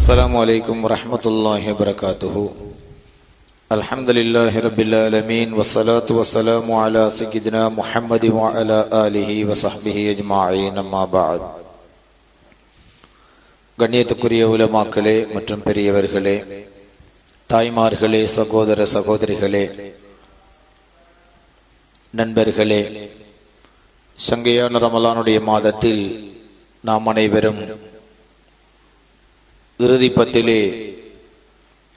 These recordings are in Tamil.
السلام عليكم ورحمة الله وبركاته. الحمد لله رب العالمين والصلاة والسلام على سيدنا محمد وعلى آله وصحبه أجمعين أما بعد. கண்ணியத்துக்குரிய உலமாக்களே மற்றும் பெரியவர்களே, தாய்மார்களே, சகோதர சகோதரிகளே, நண்பர்களே, சங்கையான ரமலானுடைய மாதத்தில் நாம் அனைவரும் இறுதி பத்திலே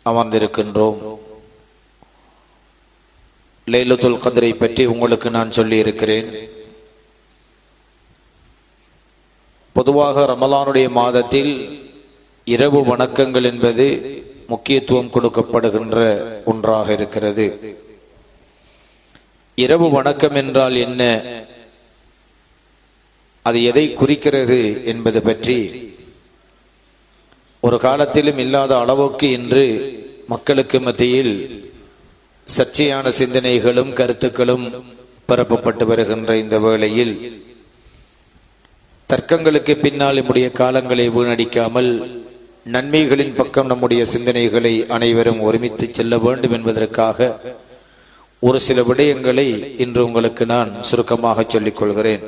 அமர்ந்திருக்கின்றோம். லைலத்துல் கத்ரை பற்றி உங்களுக்கு நான் சொல்லி இருக்கிறேன். பொதுவாக ரமலானுடைய மாதத்தில் இரவு வணக்கங்கள் என்பது முக்கியத்துவம் கொடுக்கப்படுகின்ற ஒன்றாக இருக்கிறது. இரவு வணக்கம் என்றால் என்ன, அது எதை குறிக்கிறது என்பது பற்றி ஒரு காலத்திலும் இல்லாத அளவுக்கு இன்று மக்களுக்கு மத்தியில் சர்ச்சையான சிந்தனைகளும் கருத்துக்களும் பரப்பப்பட்டு வருகின்ற இந்த வேளையில் தர்க்கங்களுக்கு பின்னால் நம்முடைய காலங்களை வீணடிக்காமல் நன்மைகளின் பக்கம் நம்முடைய சிந்தனைகளை அனைவரும் ஒருமித்து செல்ல வேண்டும் என்பதற்காக ஒரு சில விடயங்களை இன்று உங்களுக்கு நான் சுருக்கமாக சொல்லிக் கொள்கிறேன்.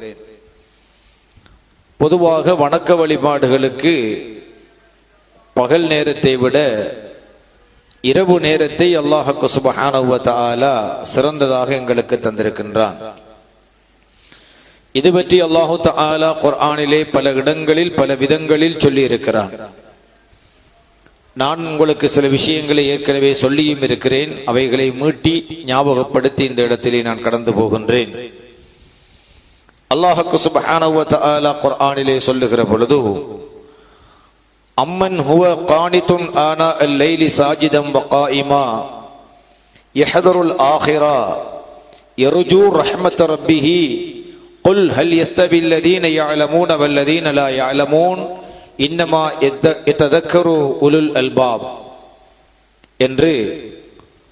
பொதுவாக வணக்க வழிபாடுகளுக்கு பகல் நேரத்தை விட இரவு நேரத்தை அல்லாஹ் சுப்ஹானஹு வ தஆலா சிறந்ததாக எங்களுக்கு தந்திருக்கின்றான். இது பற்றி அல்லாஹு தஆலா குர்ஆனிலே பல இடங்களில் பல விதங்களில் சொல்லி இருக்கிறான். நான் உங்களுக்கு சில விஷயங்களை ஏற்கனவே சொல்லியும் இருக்கிறேன். அவைகளை மீட்டி ஞாபகப்படுத்தி இந்த இடத்திலே நான் கடந்து போகின்றேன். அல்லாஹ் சுப்ஹானஹு வ தஆலா குர்ஆனிலே சொல்லுகிற பொழுது, அம்மன் ஹுவ கானிதுன் ஆனா அல்-லைலி சாஜிதன் வ காயிமா யஹ்தருல் ஆகிரா யர்ஜூ ரஹ்மத ரப்பிஹி குல் ஹல் யஸ்தவி அல்லதீன யஅலமூன வல்லதீன லா யஅலமூன் இன்னமா யததக்கரு உலுல் அல்பாப் என்று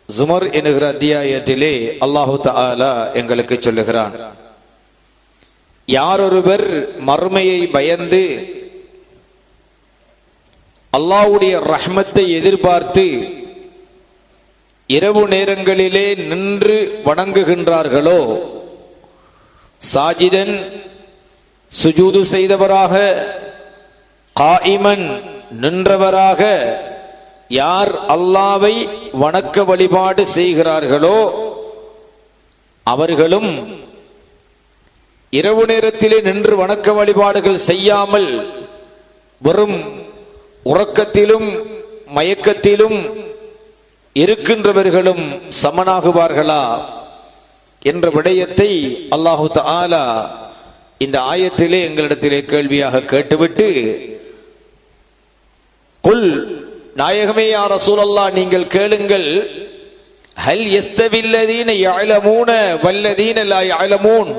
ஜுமர் என்கிற அத்தியாயத்திலே அல்லாஹு தஆலா எங்களுக்கு சொல்லுகிறான். யாரொருவர் மறுமையை பயந்து அல்லாஹ்வுடைய ரஹ்மத்தை எதிர்பார்த்து இரவு நேரங்களிலே நின்று வணங்குகின்றார்களோ, சாஜிதன் சுஜூது செய்தவராக, காயிமன் நின்றவராக யார் அல்லாஹ்வை வணக்க வழிபாடு செய்கிறார்களோ அவர்களும் இரவு நேரத்திலே நின்று வணக்க வழிபாடுகள் செய்யாமல் வெறும் உறக்கத்திலும் மயக்கத்திலும் இருக்கின்றவர்களும் சமனாகுவார்களா என்ற விடயத்தை அல்லாஹு தஆலா இந்த ஆயத்திலே எங்களிடத்திலே கேள்வியாக கேட்டுவிட்டு, குல் நாயகமே யா ரசூலல்லாஹ் நீங்கள் கேளுங்கள், ஹல் யஸ்தவில்லதீன யஅலமூன வல்லதீன லா யஅலமூன்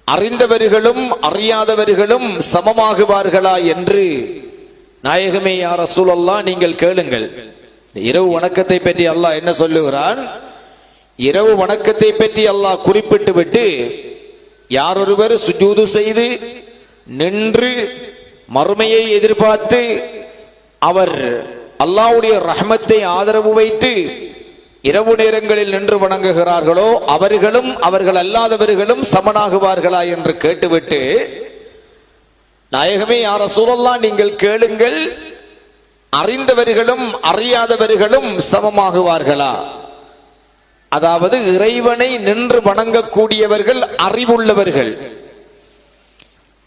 அறிந்தவர்களும் அறியாதவர்களும் சமமாகுவார்களா என்று நாயகமே யா ரசூலல்லாஹ் நீங்கள் கேளுங்கள். இரவு வணக்கத்தை பற்றி அல்லாஹ் என்ன சொல்லுகிறான்? இரவு வணக்கத்தை பற்றி அல்லாஹ் குறிப்பிட்டு விட்டு, யாரொருவர் சுஜூது செய்து நின்று மறுமையை எதிர்பார்த்து அவர் அல்லாஹ்வுடைய ரஹ்மத்தை ஆதரவு வைத்து இரவு நேரங்களில் நின்று வணங்குகிறார்களோ அவர்களும் அவர்கள் அல்லாதவர்களும் சமனாகுவார்களா என்று கேட்டுவிட்டு, நாயகமே யா ரசூலல்லாஹ் நீங்கள் கேளுங்கள், அறிந்தவர்களும் அறியாதவர்களும் சமமாகுவார்களா? அதாவது இறைவனை நின்று வணங்கக்கூடியவர்கள் அறிவுள்ளவர்கள்,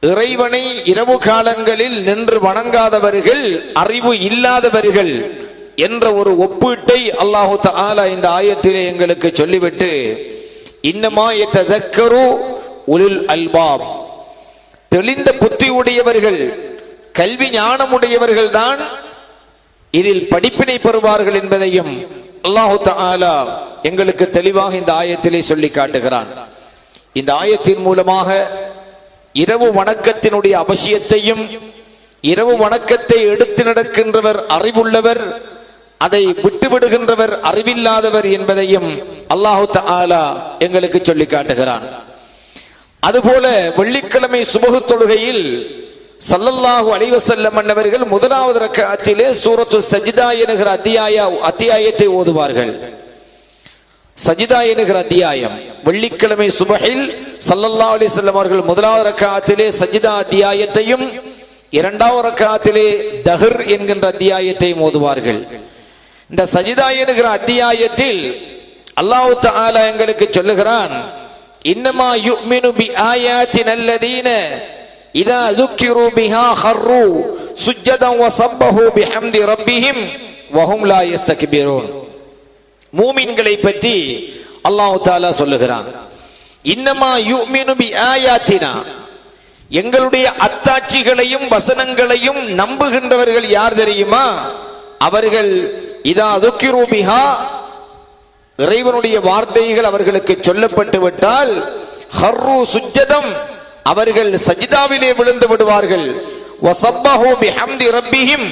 இறைவனை இரவு காலங்களில் நின்று வணங்காதவர்கள் அறிவு இல்லாதவர்கள் என்ற ஒரு ஒப்பீட்டை அல்லாஹு தஆலா இந்த ஆயத்திலே எங்களுக்கு சொல்லிவிட்டு, இன்னமா யததக்கரு உலுல் அல்பாப் தெளிந்த புத்தி உடையவர்கள், கல்வி ஞானமுடையவர்கள் தான் இதில் படிப்பினை பெறுவார்கள் என்பதையும் அல்லாஹு தஆலா எங்களுக்கு தெளிவாக இந்த ஆயத்திலே சொல்லி காட்டுகிறான். இந்த ஆயத்தின் மூலமாக இரவு வணக்கத்தினுடைய அவசியத்தையும், இரவு வணக்கத்தை எடுத்து நடக்கின்றவர் அறிவுள்ளவர், அதை விட்டுவிடுகின்றவர் அறிவில்லாதவர் என்பதையும் அல்லாஹு தஆலா எங்களுக்கு சொல்லி காட்டுகிறான். அதுபோல வெள்ளிக்கிழமை சுபஹ் தொழுகையில் ஸல்லல்லாஹு அலைஹி வஸல்லம் அன்னவர்கள் முதலாவது ரக்அத்திலே சூரத்து சஜ்தா என்கிற அத்தியாயத்தை ஓதுவார்கள். சஜிதா என்கிற அத்தியாயம் வெள்ளிக்கிழமை சுபஹில் ஸல்லல்லாஹு அலைஹி வஸல்லம் அவர்கள் முதலாவது ரக்அத்திலே சஜிதா அத்தியாயத்தையும் இரண்டாவது ரக்அத்திலே தஹர் என்கின்ற அத்தியாயத்தையும் ஓதுவார்கள். இந்த சஜிதா என்கிற அத்தியாயத்தில் அல்லாஹ் தஆலா எங்களுக்கு சொல்லுகிறான், இன்னமா யுமினு பி ஆயாத்தினல்லதீன இதா ذுக்கிரு பிஹா ஹர்ரு சுஜ்ஜதன் வஸப்பஹு பிஹம்தி ரப்பிஹிம் வஹும் லா யஸ்தக்பிரூன். மூமின்களை பற்றி அல்லாஹ் தஆலா சொல்லுகிறான், இன்னமா யுமினு பி ஆயாத்தினா, எங்களுடைய அத்தாட்சிகளையும் வசனங்களையும் நம்புகின்றவர்கள் யார் தெரியுமா? அவர்கள் இதா ذுக்கிரு பிஹா, இறைவனுடைய வார்த்தைகள் அவர்களுக்கு சொல்லப்பட்டு விட்டால், ஹர்ரு சுஜ்ஜதம், அவர்கள் சஜிதாவிலே விழுந்து விடுவார்கள், வஸப்பஹு பிஹம்தி ரப்பிஹிம்,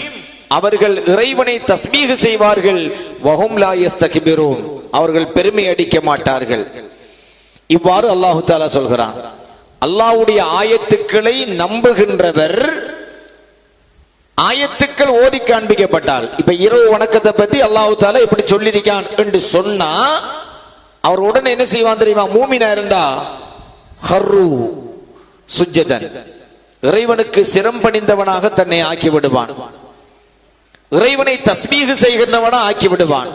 அவர்கள் இறைவனை தஸ்பீஹ் செய்வார்கள், வஹும் லா யஸ்தக்பிரூன், அவர்கள் பெருமை அடிக்க மாட்டார்கள். இவ்வாறு அல்லாஹ் தஆலா சொல்கிறான். அல்லாஹ்வுடைய ஆயத்துக்களை நம்புகின்றவர், ஆயத்துக்கள் ஓதி காண்பிக்கப்பட்டால், இப்ப இரவு வணக்கத்தை பத்தி அல்லாஹ் தஆலா இப்படி சொல்லியிருக்கான் என்று சொன்னா அவர் உடனே என்ன செய்வான் தெரியுமா? மூமினா இருந்தா ஹர்ரு சுஜ்ஜதன், இறைவனுக்கு சிரம் பணிந்தவனாக தன்னை ஆக்கி விடுவான், இறைவனை தஸ்பீஹ் செய்கின்றவனா ஆக்கி விடுவான்.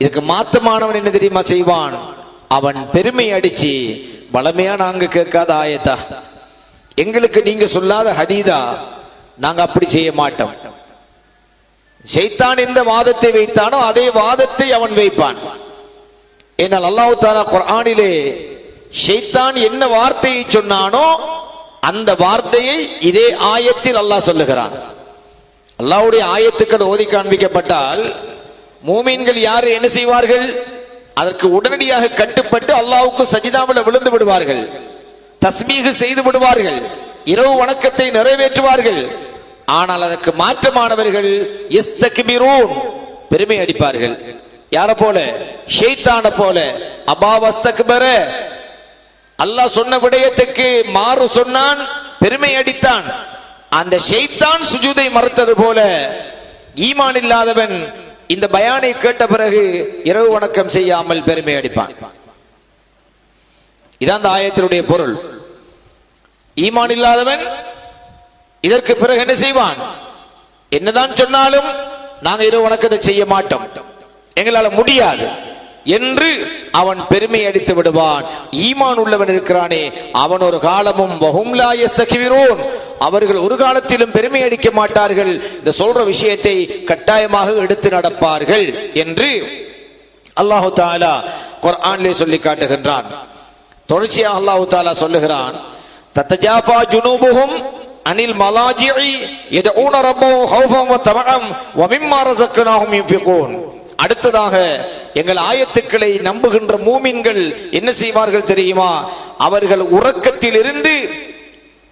இதுக்கு மாத்தமானவன் என்ன தெரியுமா செய்வான்? அவன் பெருமை அடிச்சு, பலமையா நாங்க கேட்காத ஆயத்தா, எங்களுக்கு நீங்க சொல்லாத ஹதீதா, நாங்க அப்படி செய்ய மாட்டோம். ஷைத்தான் எந்த வாதத்தை வைத்தானோ அதே வாதத்தை அவன் வைப்பான். ஏனால் அல்லாஹ் தஆலா குர்ஆனிலே ஷைத்தான் என்ன வார்த்தையை சொன்னானோ அந்த வார்த்தையை இதே ஆயத்தில் அல்லாஹ் சொல்லுகிறான். அல்லாஹ்வுடைய ஆயத்துக்கள் ஓதி காண்பிக்கப்பட்டால் மூமின்கள் யாரு என்ன செய்வார்கள்? அதற்கு உடனடியாக கட்டுப்பட்டு அல்லாஹ்வுக்கு சஜிதாவில் விழுந்து விடுவார்கள், தஸ்பீஹ் செய்து விடுவார்கள், இரவு வணக்கத்தை நிறைவேற்றுவார்கள். ஆனால் அதற்கு மாற்றமானவர்கள் யஸ்தக்பிரூன், பெருமை அடிப்பார்கள். யார போல? ஷைத்தான போல. அபா வஸ்தக்பர, அல்லாஹ் சொன்ன விடயத்துக்கு மாறு சொன்னான், பெருமை அடித்தான். அந்த ஷைத்தான் சுஜூதை மறுத்தது போல ஈமான் இல்லாதவன் இந்த பயானை கேட்ட பிறகு இரவு வணக்கம் செய்யாமல் பெருமை அடிப்பான். இதான் அந்த ஆயத்தினுடைய பொருள். ஈமான் இல்லாதவன் இதற்கு பிறகு என்ன செய்வான்? என்னதான் சொன்னாலும் நாங்க இரவு வணக்கத்தை செய்ய மாட்டோம், எங்களால முடியாது என்று அவன் பெருமை அடித்து விடுவான். ஈமான் உள்ளவன் இருக்கிறானே அவன் ஒரு காலமும் வஹும் லா யஸ்தக்பிரூன், அவர்கள் ஒரு காலத்திலும் பெருமை அடிக்க மாட்டார்கள். இந்த சொல்ற விஷயத்தை கட்டாயமாக எடுத்து நடப்பார்கள் என்று அல்லாஹ் தஆலா குர்ஆனிலே சொல்லி காட்டுகின்றான். தொடர்ச்சியாக அல்லாஹ் தஆலா சொல்லுகிறான், தத்தஜாஃபா ஜுனூபுஹும் அனில் மலாஜிஇ யதஊன ரப்பஹும் ஹௌஃபன் வ தமஅன் வ மிம்மா ரஸக்னாஹும் யுன்ஃபிகூன். அடுத்ததாக எங்கள் ஆயத்துக்களை நம்புகின்ற மூமின்கள் என்ன செய்வார்கள் தெரியுமா? அவர்கள் உறக்கத்தில் இருந்து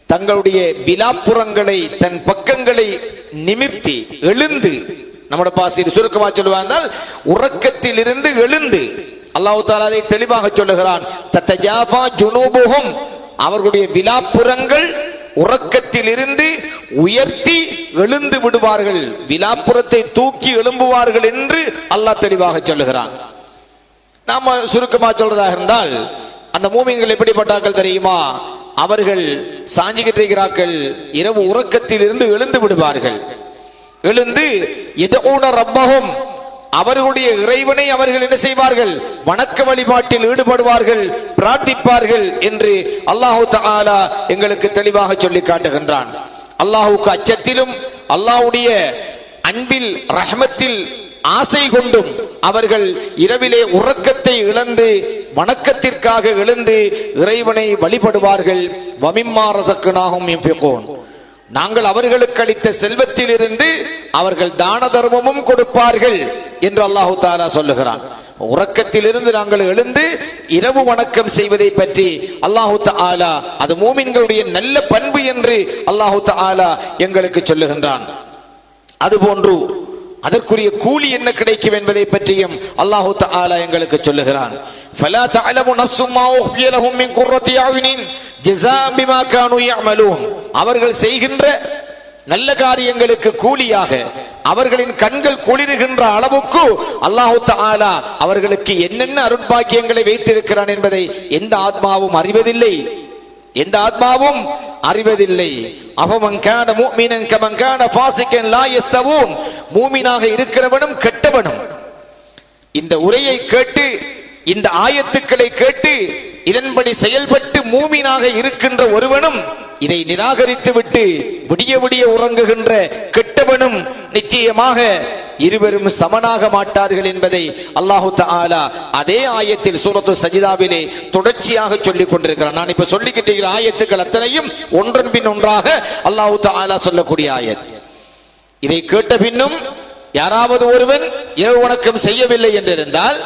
தங்களுடைய விலாப்புறங்களை, தன் பக்கங்களை நிமிர்த்தி எழுந்து, நம்முடைய பாசிர் சுருக்கமாக சொல்லுவார்கள், உறக்கத்தில் இருந்து எழுந்து. அல்லாஹ் தஆலா அதை தெளிவாக சொல்லுகிறான், தத்தஜாஃபா ஜுனூபுஹும், அவர்களுடைய விலாப்புறங்கள் உறக்கத்தில் இருந்து உயர்த்தி எழுந்து விடுவார்கள், விலாப்புறத்தை தூக்கி எழும்புவார்கள் என்று அல்லாஹ் தெளிவாக சொல்லுகிறான். நாம சுருக்கமா சொல்றதாக இருந்தால் அந்த மூமின்கள் எப்படிப்பட்டார்கள் தெரியுமா? அவர்கள் சாஞ்சிக்கிட்டு இருக்கிறார்கள், இரவு உறக்கத்தில் இருந்து எழுந்து விடுவார்கள். எழுந்து யதஊன ரப்பஹும், அவர்களுடைய இறைவனை அவர்கள் என்ன செய்வார்கள்? வணக்க வழிபாட்டில் ஈடுபடுவார்கள், பிரார்த்திப்பார்கள் என்று அல்லாஹ் தஆலா எங்களுக்கு தெளிவாக சொல்லி காட்டுகின்றான். அல்லாஹ்வுக்கு அச்சத்திலும் அல்லாஹ்வுடைய அன்பில் ரஹ்மத்தில் ஆசை கொண்டும் அவர்கள் இரவிலே உறக்கத்தை இழந்து வணக்கத்திற்காக எழுந்து இறைவனை வழிபடுவார்கள். வமிம்மா ரஸக்னாஹும் யுன்ஃபிகூன், நாங்கள் அவர்களுக்கு அளித்த செல்வத்தில் இருந்து அவர்கள் தான தர்மமும் கொடுப்பார்கள் என்று அல்லாஹ் தஆலா சொல்லுகிறான். உறக்கத்தில் இருந்து நாங்கள் எழுந்து இரவு வணக்கம் செய்வதை பற்றி அல்லாஹ் தஆலா அது மூமின்களுடைய நல்ல பண்பு என்று அல்லாஹ் தஆலா எங்களுக்கு சொல்லுகின்றான். அதுபோன்று அதற்குரிய கூலி என்ன கிடைக்கும் என்பதை பற்றியும் அல்லாஹ் தஆலா எங்களுக்கு சொல்லுகிறான். فلا تعلم نفس ما أخفي لهم من قرة أعين جزاء بما كانوا يعملون. அவர்கள் செய்கின்ற நல்ல காரியங்களுக்கு கூலியாக அவர்களின் கண்கள் குளிர்கின்ற அளவுக்கு அல்லாஹு தஆலா அவர்களுக்கு என்னென்ன அருட்பாக்கியங்களை வைத்திருக்கிறான் என்பதை எந்த ஆத்மாவும் அறிவதில்லை, எந்த ஆத்மாவும் அறிவதில்லை. அஃபமன் கான முஃமினன் கமன் கான ஃபாஸிகன் லா யஸ்தவூன். மூமினாக இருக்கிறவனும் கெட்டவனும் இந்த உரையை கேட்டு இந்த ஆயத்துக்களை கேட்டு இதன்படி செயல்பட்டு மூமினாக இருக்கின்ற ஒருவனும் இதை நிராகரித்து விட்டு விடிய விடிய உறங்குகின்ற கெட்டவனும் நிச்சயமாக இருவரும் சமனாக மாட்டார்கள் என்பதை அல்லாஹு தஆலா அதே ஆயத்தில் சூரத்து சஜிதாவிலே தொடர்ச்சியாக சொல்லிக் கொண்டிருக்கிறான். நான் இப்ப சொல்லிக்கிட்டு இருக்கிற ஆயத்துக்கள் அத்தனையும் ஒன்றன் பின் ஒன்றாக அல்லாஹு தஆலா சொல்லக்கூடிய ஆயத். இதை கேட்ட பின்னும் யாராவது ஒருவன் இரவு வணக்கம் செய்யவில்லை என்றிருந்தால்,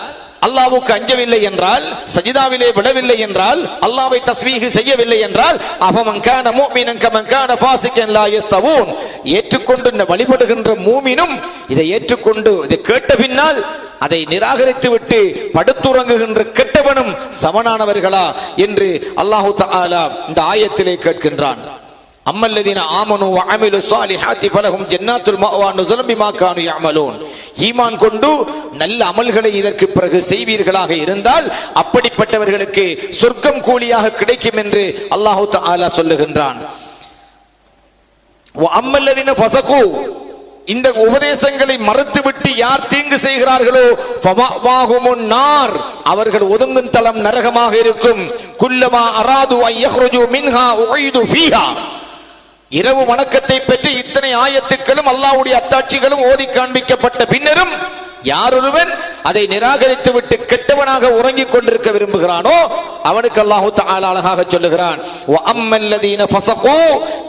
அல்லாஹ்வுக்கு அஞ்சவில்லை என்றால், சஜிதாவிலே விடவில்லை என்றால், அல்லாஹ்வை தஸ்பீஹ் செய்யவில்லை என்றால், அஃபமன் கான முஃமினன் கமன் கான ஃபாஸிகன் லா யஸ்தவூன். ஏற்றுக்கொண்டு வழிபடுகின்ற மூமினும் இதை ஏற்றுக்கொண்டு இதை கேட்ட பின்னால் அதை நிராகரித்து விட்டு படுத்துறங்குகின்ற கெட்டவனும் சமனானவர்களா என்று அல்லாஹு தஆலா இந்த ஆயத்திலே கேட்கின்றான். அம்மல்லதீன ஆமனு வ அமிலு ஸாலிஹாத்தி ஃபலஹும் ஜன்னாத்துல் மஅவா நுஸுலம் பிமா கானூ யஅமலூன். ஈமான் கொண்டு நல்ல அமல்களை இதற்கு பிறகு செய்வீர்களாக இருந்தால் அப்படிப்பட்டவர்களுக்கு சொர்க்கம் கூலியாக கிடைக்கும் என்று அல்லாஹு தஆலா சொல்லுகின்றான். வ அம்மல்லதீன ஃபஸகு. இந்த உபதேசங்களை மறுத்துவிட்டு யார் தீங்கு செய்கிறார்களோ ஃபமஅவாஹுமுன் நார். அவர்கள் ஒதுங்கும் தளம் நரகமாக இருக்கும். குல்லமா அராது அன் யக்ருஜு மின்ஹா உஈது ஃபீஹா. இரவு வணக்கத்தை பற்றி இத்தனை ஆயத்துக்களும் அல்லாஹ்வுடைய அத்தாட்சிகளும் ஓதி காண்பிக்கப்பட்ட பின்னரும் யாரொருவன் அதை நிராகரித்து விட்டு கெட்டவனாக உறங்கிக் கொண்டிருக்க விரும்புகிறானோ அவனுக்கு அல்லாஹ் தஆலா அழகாக சொல்லுகிறான், வ அம்மல்லதீன ஃபஸகு.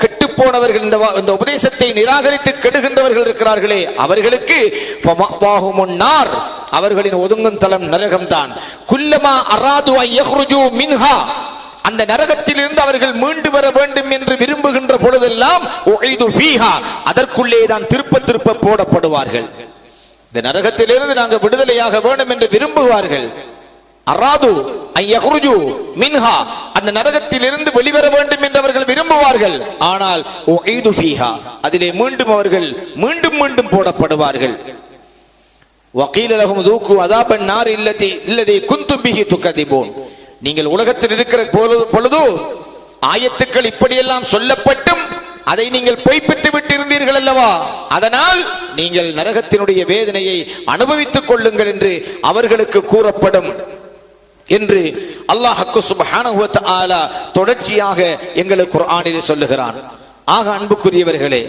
கெட்டு போனவர்கள், இந்த உபதேசத்தை நிராகரித்து கெடுகின்றவர்கள் இருக்கிறார்களே அவர்களுக்கு ஃபமஅவாஹுமுன் நார். அவர்களின் ஒதுங்கும் தளம் நரகம்தான். குல்லமா அராது அன் யக்ருஜு மின்ஹா. அந்த நரகத்திலிருந்து அவர்கள் மீண்டு வர வேண்டும் என்று விரும்புகின்ற பொழுதெல்லாம் உஈது ஃபீஹா. அதற்குள்ளே தான் திருப்ப போடப்படுவார்கள். இந்த நரகத்திலிருந்து நாங்கள் விடுதலையாக வேண்டும் என்று விரும்புவார்கள். அராது அன் யக்ருஜு மின்ஹா. அந்த நரகத்திலிருந்து வெளிவர வேண்டும் என்று அவர்கள் விரும்புவார்கள். ஆனால் உஈது ஃபீஹா, அதிலே மீண்டும் அவர்கள் மீண்டும் போடப்படுவார்கள். வகீல லஹும் ذوقوا عذاب النار الذي كنتم به تكذبون. நீங்கள் உலகத்தில் இருக்கிற பொழுது ஆயத்துக்கள் இப்படியெல்லாம் சொல்லப்பட்டும் அதை நீங்கள் பொய்ப்பித்து விட்டு இருந்தீர்கள் அல்லவா, அதனால் நீங்கள் நரகத்தினுடைய வேதனையை அனுபவித்துக் கொள்ளுங்கள் என்று அவர்களுக்கு கூறப்படும் என்று அல்லாஹ் சுப்ஹானஹு வ தஆலா தொடர்ச்சியாக எங்களுக்கு குர்ஆனிலே சொல்லுகிறான். ஆக அன்புக்குரியவர்களே,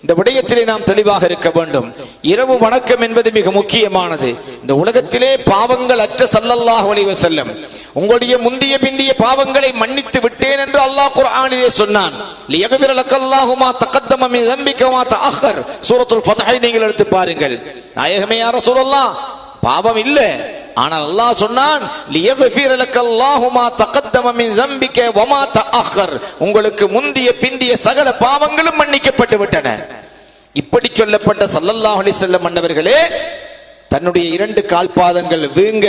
இந்த விடயத்திலே நாம் தெளிவாக இருக்க வேண்டும். இரவு வணக்கம் என்பது மிக முக்கியமானது. இந்த உலகத்திலே பாவங்கள் அற்ற ஸல்லல்லாஹு அலைஹி வஸல்லம் உங்களுடைய முந்திய பிந்திய பாவங்களை மன்னித்து விட்டேன் என்று அல்லாஹ் குர்ஆனிலே சொன்னான். லியக்ஃபிர லக்கல்லாஹு மா தகத்தம மின் ذنبك வமா தஅخر. சூரத்துல் ஃபத்ஹை நீங்கள் எடுத்து பாருங்கள். நாயகமே யா ரசூலல்லாஹ், பாவம் இல்ல, ஆனால் அல்லாஹ் சொன்னான் லியக்ஃபிர லக்கல்லாஹு மா தகத்தம மின் ذنبك வமா தஅخر. உங்களுக்கு முந்திய பிந்திய சகல பாவங்களும் மன்னிக்கப்பட்டு விட்டன. இப்படி சொல்லப்பட்ட ஸல்லல்லாஹு அலைஹி வஸல்லம் அன்னவர்களே தன்னுடைய 2 கால்பாதங்கள் வீங்க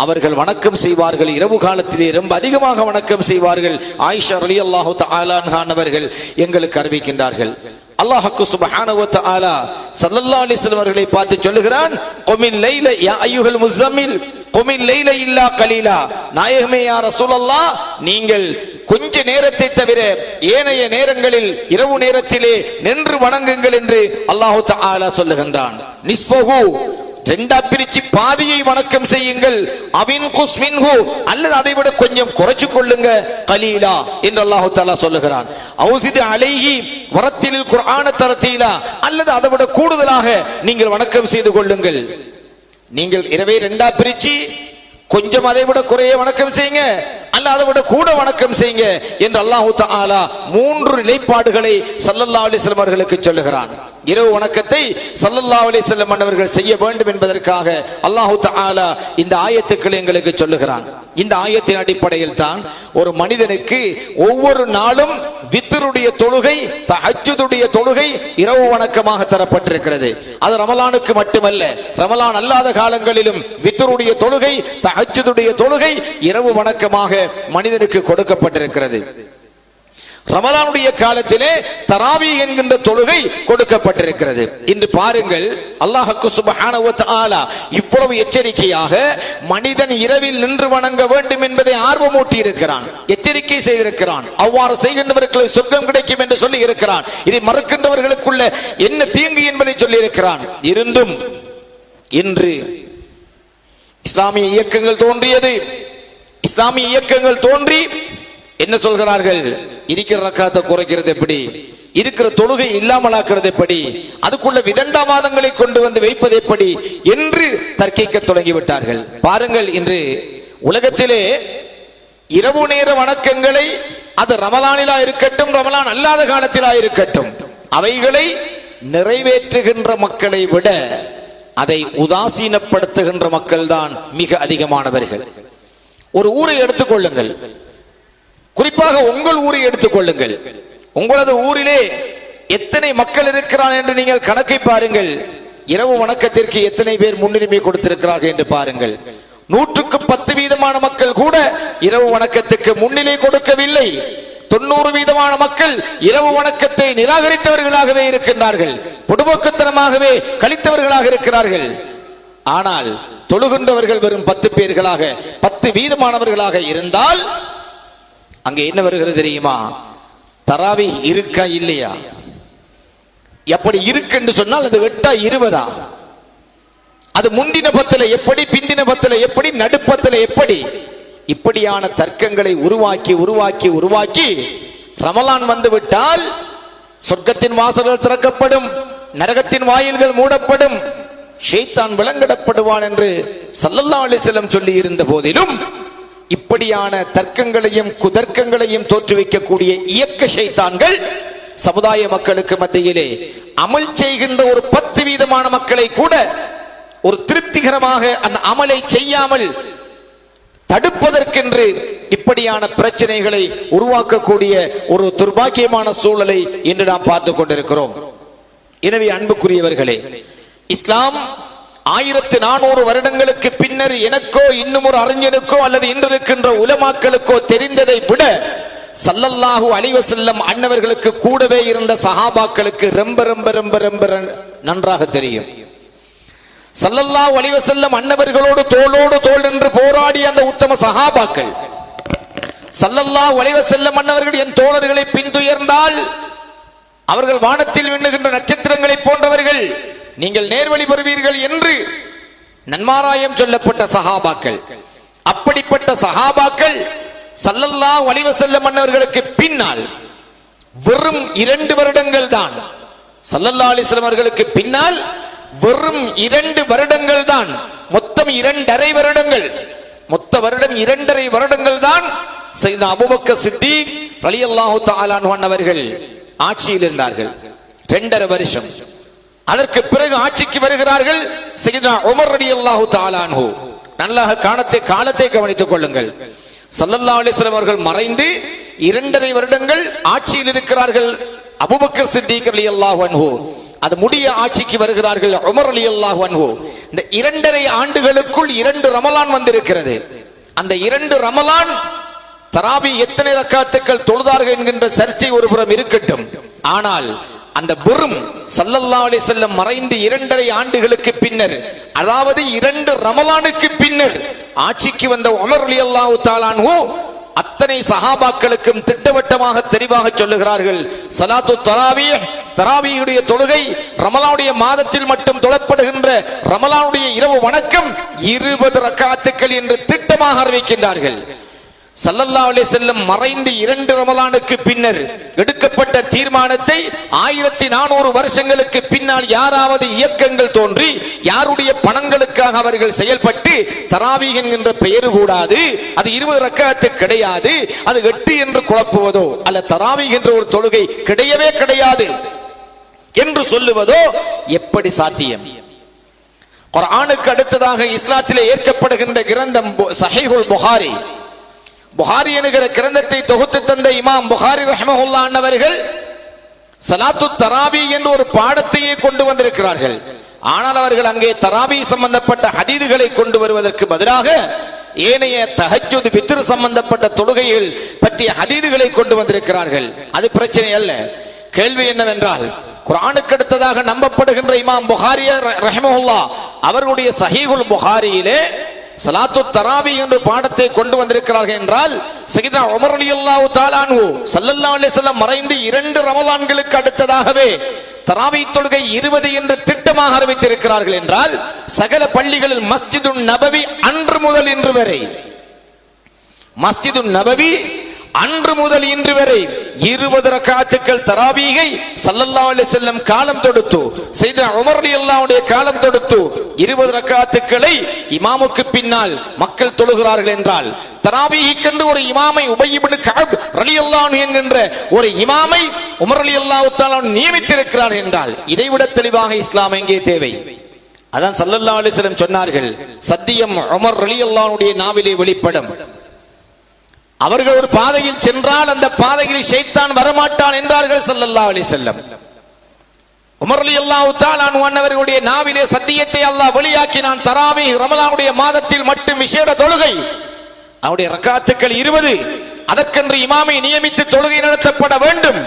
அவர்கள் வணக்கம் செய்வார்கள். இரவு காலத்திலே ரொம்ப அதிகமாக வணக்கம் செய்வார்கள். ஆயிஷா ரலியல்லாஹு தஆலா அன்ஹா அவர்கள் எங்களுக்கு அறிவிக்கின்றார்கள். அல்லாஹ் சுப்ஹானஹு வ தஆலா ஸல்லல்லாஹு அலைஹி வஸல்லம் அவர்களை பார்த்து சொல்லுகிறான், குமில் லைல யா அய்யுஹல் முஸம்மில் குமில் லைல இல்லா கலீலா. நாயகமே யா ரசூலல்லாஹ், நீங்கள் கொஞ்ச நேரத்தை தவிர ஏனைய நேரங்களில் இரவு நேரத்திலே நின்று வணங்குங்கள் என்று அல்லாஹ் தஆலா சொல்லுகின்றான். நிஸ்பஹு, ரெண்டா பிரிச்சு பாதியை வணக்கம் செய்யுங்கள். அவின் குஸ்மின்ஹு, அல்லது அதை விட கொஞ்சம் குறைச்சு கொள்ளுங்க. கலீலா என்று அல்லாஹ் தஆலா சொல்லுகிறான். ஔஸித் அலைஹி வரத்தில் குர்ஆன தரத்தீலா, அல்லது அதை விட கூடுதலாக நீங்கள் வணக்கம் செய்து கொள்ளுங்கள். நீங்கள் இரவே ரெண்டா பிரிச்சு கொஞ்சம் அதை விட குறைய வணக்கம் செய்யுங்க, அல்ல அதை விட கூட வணக்கம் செய்யுங்க என்று அல்லாஹ் தஆலா 3 நிலைப்பாடுகளை ஸல்லல்லாஹு அலைஹி வஸல்லம் அவர்களுக்கு சொல்லுகிறான். இரவு வணக்கத்தை ஸல்லல்லாஹு அலைஹி வஸல்லம் அவர்கள் செய்ய வேண்டும் என்பதற்காக அல்லாஹ் தஆலா இந்த ஆயத்துக்களை எங்களுக்கு சொல்லுகிறான். இந்த ஆயத்தின் அடிப்படையில் தான் ஒரு மனிதனுக்கு ஒவ்வொரு நாளும் வித்ருடைய தொழுகை, தஹஜ்ஜுடைய தொழுகை இரவு வணக்கமாக தரப்பட்டிருக்கிறது. அது ரமலானுக்கு மட்டுமல்ல, ரமலான் அல்லாத காலங்களிலும் வித்ருடைய தொழுகை, தஹஜ்ஜுடைய தொழுகை இரவு வணக்கமாக மனிதனுக்கு கொடுக்கப்பட்டிருக்கிறது. ரமலானுடைய காலத்திலே தராவீஹ் என்கின்ற தொழுகை கொடுக்கப்பட்டிருக்கிறது. இன்று பாருங்கள், அல்லாஹ் சுப்ஹானஹு வ தஆலா இவ்வளவு எச்சரிக்கையாக மனிதன் இரவில் நின்று வணங்க வேண்டும் என்பதை ஆர்வமூட்டி இருக்கிறான், எச்சரிக்கை செய்திருக்கிறான். அவ்வாறு செய்கின்றவர்களுக்கு சொர்க்கம் கிடைக்கும் என்று சொல்லி இருக்கிறான். இதை மறுக்கின்றவர்களுக்குள்ள என்ன தீங்கு என்பதை சொல்லி இருக்கிறான். இருந்தும் இன்று இஸ்லாமிய இயக்கங்கள் தோன்றியது. இஸ்லாமிய இயக்கங்கள் தோன்றி என்ன சொல்கிறார்கள்? இருக்கிற ரக்காத்தை குறைக்கிறது எப்படி, இருக்கிற தொழுகை இல்லாமலாக்குறது எப்படி, அதுக்குள்ள விதண்டாவாதங்களை கொண்டு வந்து வைப்பது எப்படி என்று தர்க்கிக்க தொடங்கிவிட்டார்கள். பாருங்கள், இன்று உலகத்திலே இரவு நேர வணக்கங்களை, அது ரமலானிலா இருக்கட்டும், ரமலான் அல்லாத காலத்திலா இருக்கட்டும், அவைகளை நிறைவேற்றுகின்ற மக்களை விட அதை உதாசீனப்படுத்துகின்ற மக்கள் தான் மிக அதிகமானவர்கள். ஒரு ஊரை எடுத்துக்கொள்ளுங்கள், குறிப்பாக உங்கள் ஊரை எடுத்துக் கொள்ளுங்கள். உங்களது ஊரிலே எத்தனை மக்கள் இருக்கிறார் என்று நீங்கள் கணக்கை பாருங்கள். இரவு வணக்கத்திற்கு எத்தனை பேர் முன்னுரிமை கொடுத்திருக்கிறார்கள் என்று பாருங்கள். 100% மக்கள் கூட இரவு வணக்கத்துக்கு முன்னிலை கொடுக்கவில்லை. 90% மக்கள் இரவு வணக்கத்தை நிராகரித்தவர்களாகவே இருக்கின்றார்கள், பொடுபோக்குத்தனமாகவே கழித்தவர்களாக இருக்கிறார்கள். ஆனால் தொழுகின்றவர்கள் வெறும் 10 பேர்களாக, 10% இருந்தால் அங்கே என்ன வருகிறது தெரியுமா? தராவீஹ் இருக்கா இல்லையா? எப்படி இருக்கு என்று சொன்னால் அது 8-20? அது முந்தின பத்துல எப்படி, பிந்தின பத்துல எப்படி, நடுப்பத்துல எப்படி? இப்படியான தர்க்கங்களை உருவாக்கி உருவாக்கி உருவாக்கி ரமலான் வந்து விட்டால் சொர்க்கத்தின் வாசல்கள் திறக்கப்படும், நரகத்தின் வாயில்கள் மூடப்படும், ஷைத்தான் விலங்கிடப்படுவான் என்று ஸல்லல்லாஹு அலைஹி வஸல்லம் சொல்லி இருந்த போதிலும் இப்படியான தர்க்கங்களையும் குதர்க்கங்களையும் தோற்றுவிக்கக்கூடிய இயக்க ஷைத்தான்கள் சமுதாய மக்களுக்கு மத்தியிலே அமல் செய்கின்ற ஒரு 10% மக்களை கூட ஒரு திருப்திகரமாக அந்த அமலை செய்யாமல் தடுப்பதற்கென்று இப்படியான பிரச்சனைகளை உருவாக்கக்கூடிய ஒரு துர்பாக்கியமான சூழலை இன்று நாம் பார்த்துக் கொண்டிருக்கிறோம். எனவே அன்புக்குரியவர்களே, இஸ்லாம் 1400 வருடங்களுக்கு பின்னர் எனக்கோ இன்னும் ஒரு அறிஞனுக்கோ அல்லது இன்று இருக்கின்ற உலமாக்களுக்கோ தெரிந்ததை விட ஸல்லல்லாஹு அலைஹி வஸல்லம் அன்னவர்களுக்கு கூடவே இருந்த சஹாபாக்களுக்கு ரொம்ப ரொம்ப ரொம்ப ரொம்ப நன்றாக தெரியும். ஸல்லல்லாஹு அலைஹி வஸல்லம் அன்னவர்களோடு தோளோடு தோள் என்று போராடிய அந்த உத்தம சஹாபாக்கள், ஸல்லல்லாஹு அலைஹி வஸல்லம் அன்னவர்கள் என் தோழர்களை பின்துயர்ந்தால் அவர்கள் வானத்தில் விண்ணுகின்ற நட்சத்திரங்களை போன்றவர்கள், நீங்கள் நேர்வழி பெறுவீர்கள் என்று நன்மாராயம் சொல்லப்பட்ட சஹாபாக்கள். அப்படிப்பட்ட சஹாபாக்கள் ஸல்லல்லாஹு அலைஹி வஸல்லம் அன்னவர்களுக்கு பின்னால் வெறும் 2 வருடங்கள் தான், ஸல்லல்லாஹு அலைஹி வஸல்லம் அவர்களுக்கு பின்னால் வெறும் 2 வருடங்கள் தான், மொத்தம் 2.5 வருடங்கள், மொத்த வருடம் 2.5 வருடங்கள் தான் சையதுனா அபூபக்கர் சித்தீக் ரலியல்லாஹு தஆலா அன்ஹு அவர்கள் ஆட்சியில் இருந்தார்கள். 2.5 வருஷம். அதற்கு பிறகு ஆட்சிக்கு வருகிறார்கள் சையதுனா உமர் ரலியல்லாஹு தஆலா அன்ஹு. நல்ல காலத்தை கவனித்துக் கொள்ளுங்கள். ஸல்லல்லாஹு அலைஹி வஸல்லம் அவர்கள் மறைந்து 2.5 வருடங்கள் ஆட்சியில் இருக்கிறார்கள் அபூபக்கர் சித்தீக் ரலியல்லாஹு அன்ஹு. அது முடிய ஆட்சிக்கு வருகிறார்கள் உமர் ரலியல்லாஹு அன்ஹு. இந்த 2.5 ஆண்டுகளுக்குள் 2 ரமலான் வந்திருக்கிறது. அந்த 2 ரமலான் தராவி எத்தனை ரக்காத்துக்கள் தொழுதார்கள் என்கின்ற சர்ச்சை ஒருபுறம் இருக்கட்டும். ஆனால் அந்த வெறும் ஸல்லல்லாஹு அலைஹி வஸல்லம் மறைந்து 2.5 ஆண்டுகளுக்கு பின்னர், அதாவது 2 ரமலானுக்கு பின்னர் ஆட்சிக்கு வந்த உமர் ரலியல்லாஹு தஆலா அன்ஹு அத்தனை சஹாபாக்களுக்கும் திட்டவட்டமாக தெளிவாக சொல்லுகிறார்கள், ஸலாத்து தராவீஹ், தராவீஹுடைய தொழுகை ரமலானுடைய மாதத்தில் மட்டும் தொழப்படுகின்ற ரமலானுடைய இரவு வணக்கம் 20 ரக்காத்துக்கள் என்று திட்டமாக அறிவிக்கின்றார்கள். ஸல்லல்லாஹு அலைஹி வஸல்லம் மறைந்து 2 ரமலானுக்கு பின்னர் எடுக்கப்பட்ட தீர்மானத்தை 1400 வருஷங்களுக்கு பின்னால் யாராவது இயக்கங்கள் தோன்றி யாருடைய பணங்களுக்காக அவர்கள் செயல்பட்டு தராவீஹ் என்கின்ற பெயர் கூடாது, அது 20 ரக்காத்து கிடையாது, அது 8 என்று குழப்புவதோ அல்ல தராவீஹ் என்ற ஒரு தொழுகை கிடையவே கிடையாது என்று சொல்லுவதோ எப்படி சாத்தியம்? குர்ஆனுக்கு அடுத்ததாக இஸ்லாத்திலே ஏற்கப்படுகின்ற கிரந்தம் ஸஹீஹுல் புகாரி. புகாரி என்கிற கிரந்தத்தை தொகுத்து தந்த இமாம் புகாரி ரஹ்மஹுல்லாஹ் அன்னவர்கள் ஸலாத்து தராவி என்ற ஒரு பாடத்தையே கொண்டு வந்திருக்கிறார்கள். ஆனால் அவர்கள் அங்கே தராவி சம்பந்தப்பட்ட ஹதீதுகளை கொண்டு வருவதற்கு பதிலாக ஏனைய தஹஜ்ஜுத் வித்ர் சம்பந்தப்பட்ட தொழுகைகள் பற்றிய ஹதீதுகளை கொண்டு வந்திருக்கிறார்கள். அது பிரச்சனை அல்ல. கேள்வி என்னவென்றால், குர்ஆனுக்கு அடுத்ததாக நம்பப்படுகின்ற இமாம் புகாரி ரஹ்மஹுல்லாஹ் அவர்களுடைய சஹீஹுல் புகாரியிலே ஸலாத்து தராவி என்ற பாடத்தை கொண்டு வந்திருக்கிறார்கள் என்றால், சய்யித்னா உமர் ரலியல்லாஹு தஆலா அன்ஹு ஸல்லல்லாஹு அலைஹி வஸல்லம் மறைந்து 2 ரமலான்களுக்கு அடுத்ததாகவே தராவி தொழுகை 20 என்று திட்டமாக அறிவித்திருக்கிறார்கள் என்றால், சகல பள்ளிகளில் மஸ்ஜிதுன் நபவி அன்று முதல் இன்று வரை, மஸ்ஜிதுன் நபவி அன்று முதல் இன்று வரை 20 ரக்காத்துக்கள் தராவீகை ஸல்லல்லாஹு அலைஹி வஸல்லம் காலம் தொடுத்து, சய்யித்னா உமர் ரலியல்லாஹு அன்ஹு காலம் தொடுத்து 20 ரக்காத்துக்களை இமாமுக்கு பின்னால் மக்கள் தொழுகிறார்கள் என்றால், தராவீஹுக்கென்று ஒரு இமாமை உபய் இப்னு கஅப் ரலியல்லாஹு அன்ஹு என்கின்ற ஒரு இமாமை உமர் ரலியல்லாஹு தஆலா நியமித்திருக்கிறார் என்றால், இதைவிட தெளிவாக இஸ்லாம் எங்கே தேவை? அதான் ஸல்லல்லாஹு அலைஹி வஸல்லம் சொன்னார்கள், சத்தியம் உமர் ரலியல்லாஹு அன்ஹுடைய நாவிலே வெளிப்படும். அவர்கள் ஒரு பாதையில் சென்றால் அந்த பாதையில் ஷைத்தான் வரமாட்டான் என்றார்கள் ஸல்லல்லாஹு அலைஹி வஸல்லம். உமர் ரலியல்லாஹு தஆலா அன்ஹு அவர்களுடைய நாவிலே சத்தியத்தை அல்லாஹ் வெளியாக்கினான். தராவீஹ் ரமலானுடைய மாதத்தில் மட்டும் விசேட தொழுகை, அவருடைய ரக்காத்துக்கள் 20, அதற்கென்று இமாமை நியமித்து தொழுகை நடத்தப்பட வேண்டும்.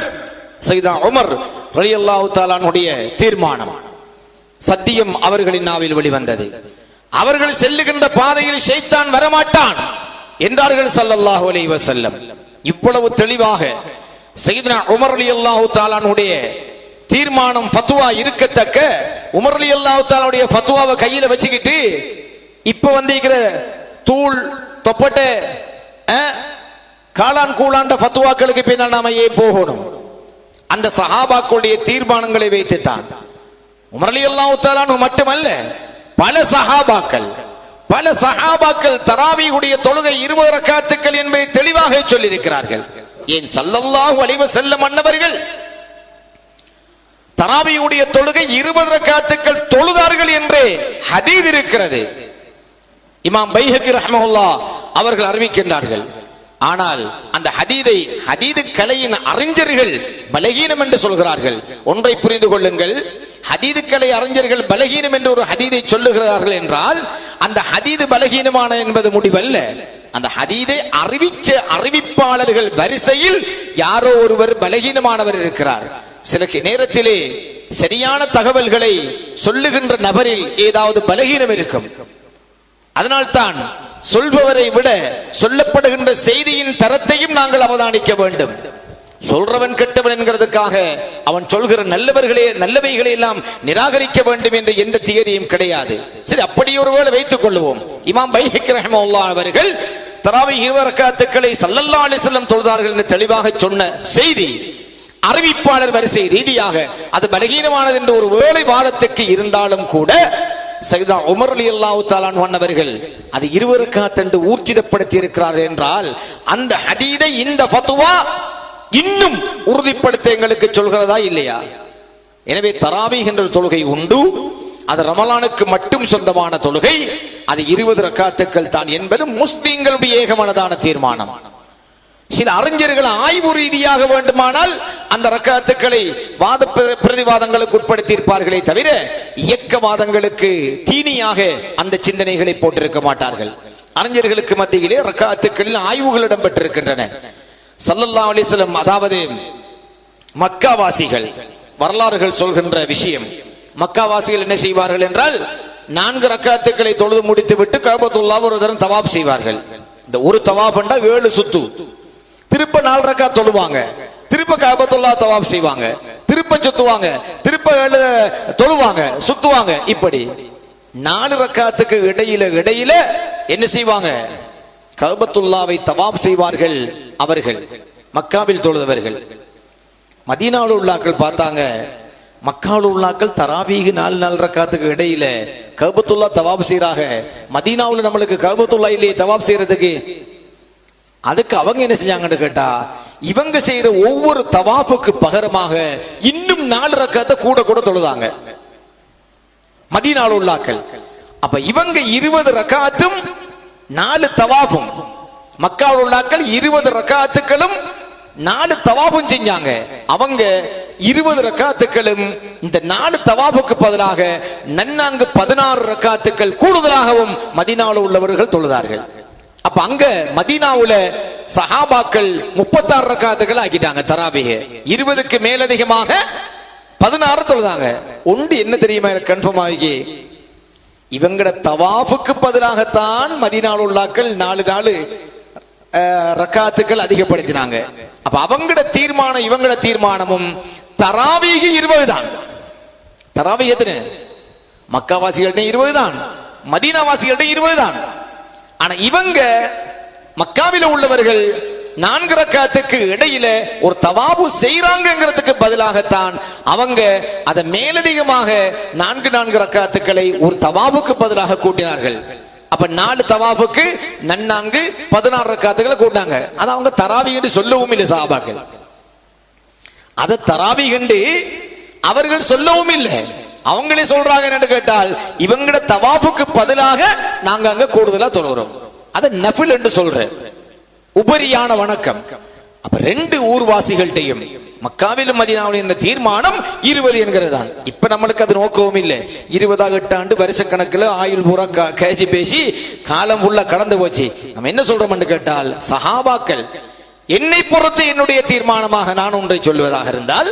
சய்யித்னா உமர் ரலியல்லாஹு தஆலா அன்ஹுடைய தீர்மானம், சத்தியம் அவர்களின் நாவில் வெளிவந்தது. அவர்கள் செல்லுகின்ற பாதையில் ஷைத்தான் வரமாட்டான் என்றார்கள் ஸல்லல்லாஹு அலைஹி வஸல்லம். இவ்வளவு தெளிவாக சய்யித்னா உமர் ரலியல்லாஹு தஆலா அன்ஹுடைய தீர்மானம் ஃபத்வா இருக்கத்தக்க உமர் ரலியல்லாஹு தஆலாவுடைய ஃபத்வாவை கையில வச்சுக்கிட்டு இப்ப வந்திருக்கிற தூள் தொப்பட்டை காளான் கூளாண்ட ஃபத்வாக்களுக்கு பின்னால் நாம ஏன் போகணும்? அந்த சஹாபாக்களுடைய தீர்மானங்களை வைத்துத்தான். உமர் ரலியல்லாஹு தஆலா அன்ஹு மட்டுமல்ல, பல சஹாபாக்கள் தராவீஹுடைய தொழுகை 20 ரக்காத்துக்கள் என்பதை தெளிவாக சொல்லியிருக்கிறார்கள். ஏன் ஸல்லல்லாஹு அலைஹி வஸல்லம் அன்னவர்கள் தராவீஹுடைய தொழுகை 20 ரக்காத்துக்கள் தொழுதார்கள் என்றே ஹதீஸ் இருக்கிறது. இமாம் பைஹகி ரஹ்மஹுல்லாஹ் அவர்கள் அறிவிக்கின்றார்கள். ஆனால் அந்த ஹதீது கலையின் அறிஞர்கள் பலகீனம் என்று சொல்கிறார்கள். ஒன்றை புரிந்து கொள்ளுங்கள், ஹதீது கலை அறிஞர்கள் பலகீனம் என்று ஒரு ஹதீதை சொல்லுகிறார்கள் என்றால், அந்த ஹதீது பலகீனமான என்பது முடிவல்ல. அந்த ஹதீதை அறிவிச்ச அறிவிப்பாளர்கள் வரிசையில் யாரோ ஒருவர் பலகீனமானவர் இருக்கிறார். சில நேரத்திலே சரியான தகவல்களை சொல்லுகின்ற நபரில் ஏதாவது பலகீனம் இருக்கும். அதனால்தான் சொல்பவரை விட சொல்லப்படுகின்ற செய்தியின் தரத்தையும் நாங்கள் அவதானிக்க வேண்டும். சொல்றவன் கெட்டவன் என்கிறதுக்காக அவன் சொல்கிற நல்லவைகளை எல்லாம் நிராகரிக்க வேண்டும் என்ற எந்த தியரியும் கிடையாது. சரி, அப்படி ஒருவேளை வைத்துக் கொள்வோம். இமாம் பைஹகி ரஹ்மஹுல்லாஹ் அவர்கள் தராவீஹ் 20 ரக்காத்துக்களை ஸல்லல்லாஹு அலைஹி வஸல்லம் தொழுதார்கள் என்று தெளிவாக சொன்ன செய்தி அறிவிப்பாளர் வரிசை ரீதியாக அது பலகீனமானது என்று ஒரு வேளை வாதத்துக்கு இருந்தாலும் கூட, சய்யித்னா உமர் ரலியல்லாஹு தஆலா அன்ஹு அவர்கள் அது 20 ரக்காத் என்று ஊர்ஜிதப்படுத்தி இருக்கிறார்கள் என்றால், அந்த ஹதீதை இந்த ஃபத்வா இன்னும் உறுதிப்படுத்த எங்களுக்கு சொல்கிறதா இல்லையா? எனவே தராவீஹ் என்ற தொழுகை உண்டு, அது ரமலானுக்கு மட்டும் சொந்தமான தொழுகை, அது 20 ரக்காத்துக்கள் தான் என்பது முஸ்லிம்களுடைய ஏகமனதான தீர்மானம். சில அறிஞர்கள் ஆய்வு ரீதியாக வேண்டுமானால் அந்த ரக்காத்துக்களை வாத பிரதிவாதங்களுக்கு உட்படுத்தி இருப்பார்களே தவிர இயக்கவாதங்களுக்கு தீனியாக அந்த சிந்தனைகளை போட்டிருக்க மாட்டார்கள். அறிஞர்களுக்கு மத்தியிலே ரக்காத்துக்களில் ஆய்வுகள் இடம்பெற்றிருக்கின்றன. ஸல்லல்லாஹு அலைஹி வஸல்லம், அதாவது மக்காவாசிகள் வரலாறுகள் சொல்கின்ற விஷயம், மக்காவாசிகள் என்ன செய்வார்கள் என்றால், 4 ரக்காத்துக்களை தொழுது முடித்து விட்டு கஅபத்துல்லாஹ் ஒரு தரம் தவாப் செய்வார்கள். இந்த ஒரு தவாப் என்றா 7 சுத்து, திருப்ப 4 ரக்காத் தொழுவாங்க, திருப்ப கஅபத்துல்லாஹ் தவாப் செய்வாங்க, திருப்ப சுத்துவாங்க, திருப்ப தொழுவாங்க, சுத்துவாங்க. இப்படி 4 ரக்காத்துக்கு இடையில என்ன செய்வாங்க? கஅபத்துல்லாவை தவாப் செய்வார்கள். அவர்கள் மக்காவில் தொழுதவர்கள். மதீனாவில் உள்ளாக்கள் பார்த்தாங்க, மக்காவில் உள்ளாக்கள் தராவீஹ் 4 ரக்காத்துக்கு இடையில கஅபத்துல்லா தவாப் செய்றாங்க, மதீனாவில் நம்மளுக்கு கஅபத்துல்லா இல்லையே தவாப் செய்யறதுக்கு. அதுக்கு அவங்க என்ன செஞ்சாங்கன்னு கேட்டா, இவங்க செய்யற ஒவ்வொரு தவாஃபுக்கு பகரமாக இன்னும் 4 ரக்காத்தை கூட தொழுதாங்க மதீனாவில் உள்ளாக்கள். அப்ப இவங்க 20 ரக்காத்தும் 4 தவாஃபும் மக்காவில் உள்ளாக்கள் 20 ரக்காத்துக்களும் 4 தவாபும் செஞ்சாங்க. அவங்க 20 ரக்காத்துக்களும் இந்த 4 தவாபுக்கு பதிலாக நன்னாங்கு 16 ரக்காத்துக்கள் கூடுதலாகவும் மதீனாவில் உள்ளவர்கள் தொழுதார்கள். அப்ப அங்க மதீனாவுல சஹாபாக்கள் 36 ரக்காத்துக்கள் ஆக்கிட்டாங்க. தராபிஹ 20க்கு மேலதிகமாக 16 தொழுதாங்க. ஒன்று என்ன தெரியுமா, கன்ஃபார்ம் ஆகி இவங்கட தவாஃபுக்கு பதிலாகத்தான் மதீனாவில் உள்ளாக்கள் 4 ரக்காத்துக்கள் அதிகப்படுத்தினாங்க. அப்ப அவங்கட தீர்மானம் இவங்கட தீர்மானமும் தராவீஹ் 20 தான். தராவீஹ் எத்தனை? மக்காவாசிகள்ட்ட 20 தான், மதீனாவாசிகள்ட்ட 20 தான். ஆனா இவங்க மக்காவில உள்ளவர்கள் 4 ரக்காத்துக்கு இடையில ஒரு தவாபு செய்யறாங்கிறதுக்கு பதிலாகத்தான் அவங்க அதை மேலதிகமாக 4 ரக்காத்துக்களை ஒரு தவாபுக்கு பதிலாக கூட்டினார்கள். அப்ப 4 தவாபுக்கு நன்னாங்கு 16 ரக்காத்துக்களை கூட்டினாங்க. அது அவங்க தராவி என்று சொல்லவும் இல்லை சஹாபாக்கள். அதை தராவி கண்டு அவர்கள் சொல்லவும் இல்லை. அவங்களே சொல்றாங்க என்று கேட்டால் இவங்கட தவாஃபுக்கு பதிலாக நாங்க அங்க கூடுதலா தொழுகிறோம். அத நஃபில் என்று சொல்றேன், உபரியான வணக்கம். அப்ப 2 ஊர்வாசிகள்டையும் மக்காவிலும் மதீனாவிலும் இந்த தீர்மானம் 20 என்கிறதான். இப்ப நம்மளுக்கு அது நோக்கவும் இல்லை. 20 ஆண்டு வருஷ கணக்குல ஆயுள் பூரா கேசி பேசி காலம் உள்ள கடந்து போச்சு. நம்ம என்ன சொல்றோம் என்று கேட்டால், சஹாபாக்கள் என்னை பொறுத்து என்னுடைய தீர்மானமாக நான் ஒன்றை சொல்வதாக இருந்தால்,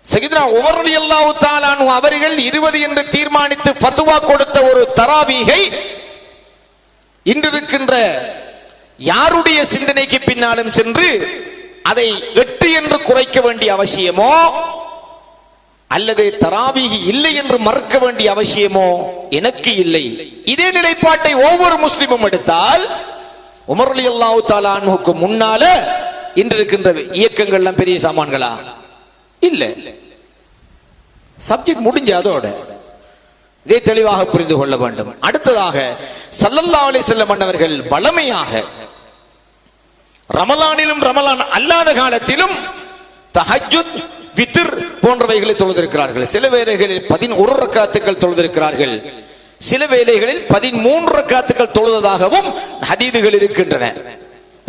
சையதுனா உமர் ரலியல்லாஹு தஆலா அன்ஹு அவர்கள் 20 என்று தீர்மானித்து ஃபத்வா கொடுத்த ஒரு தராவீஹை இன்றிருக்கின்ற யாருடைய சிந்தனைக்கு பின்னாலும் சென்று அதை 8 என்று குறைக்க வேண்டிய அவசியமோ அல்லது தராவீஹ் இல்லை என்று மறுக்க வேண்டிய அவசியமோ எனக்கு இல்லை. இதே நிலைப்பாட்டை ஒவ்வொரு முஸ்லிமும் எடுத்தால் உமர் ரலியல்லாஹு தஆலா அன்ஹுக்கு முன்னால இன்றிருக்கின்ற இயக்கங்கள்லாம் பெரிய சாமான்களா? இல்ல. சப்ஜெக்ட் முடிஞ்ச அதோட இதை தெளிவாக புரிந்து கொள்ள வேண்டும். அடுத்ததாக ஸல்லல்லாஹு அலைஹி வஸல்லம் அவர்கள் வளமையாக ரமலானிலும் ரமலான் அல்லாத காலத்திலும் தஹஜ்ஜுத், வித்ர் போன்றவைகளை தொழுதிருக்கிறார்கள். சில வேளைகளில் 11 ரக்காத்துக்கள் தொழுதிருக்கிறார்கள். சில வேளைகளில் 13 ரக்காத்துக்கள் தொழுததாகவும் ஹதீதுகள் இருக்கின்றன.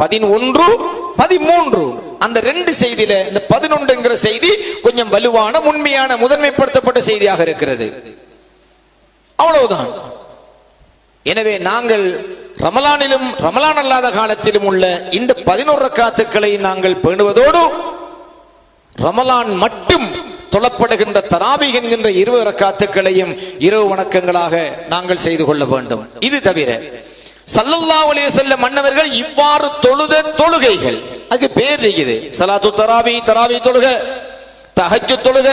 11, 13 அந்த 2 செய்தியில இந்த 11 செய்தி கொஞ்சம் வலுவான உண்மையான முதன்மைப்படுத்தப்பட்ட செய்தியாக இருக்கிறது. அவ்வளவுதான். எனவே நாங்கள் ரமலானிலும் ரமலான் அல்லாத காலத்திலும் உள்ள இந்த 11 ரக்காத்துக்களை நாங்கள் பேணுவதோடு ரமலான் மட்டும் தொழப்படுகின்ற தராவீஹ் என்கின்ற 20 ரக்காத்துக்களையும் இரவு வணக்கங்களாக நாங்கள் செய்து கொள்ள வேண்டும். இது தவிர ஸல்லல்லாஹு அலைஹி வஸல்லம் மன்னவர்கள் இவ்வாறு தொழுத தொழுகைகள், அதுக்கு பேர் இருக்குது. ஸலாத்து தராவீஹ், தராவீஹ் தொழுக, தஹஜ்ஜுத் தொழுக,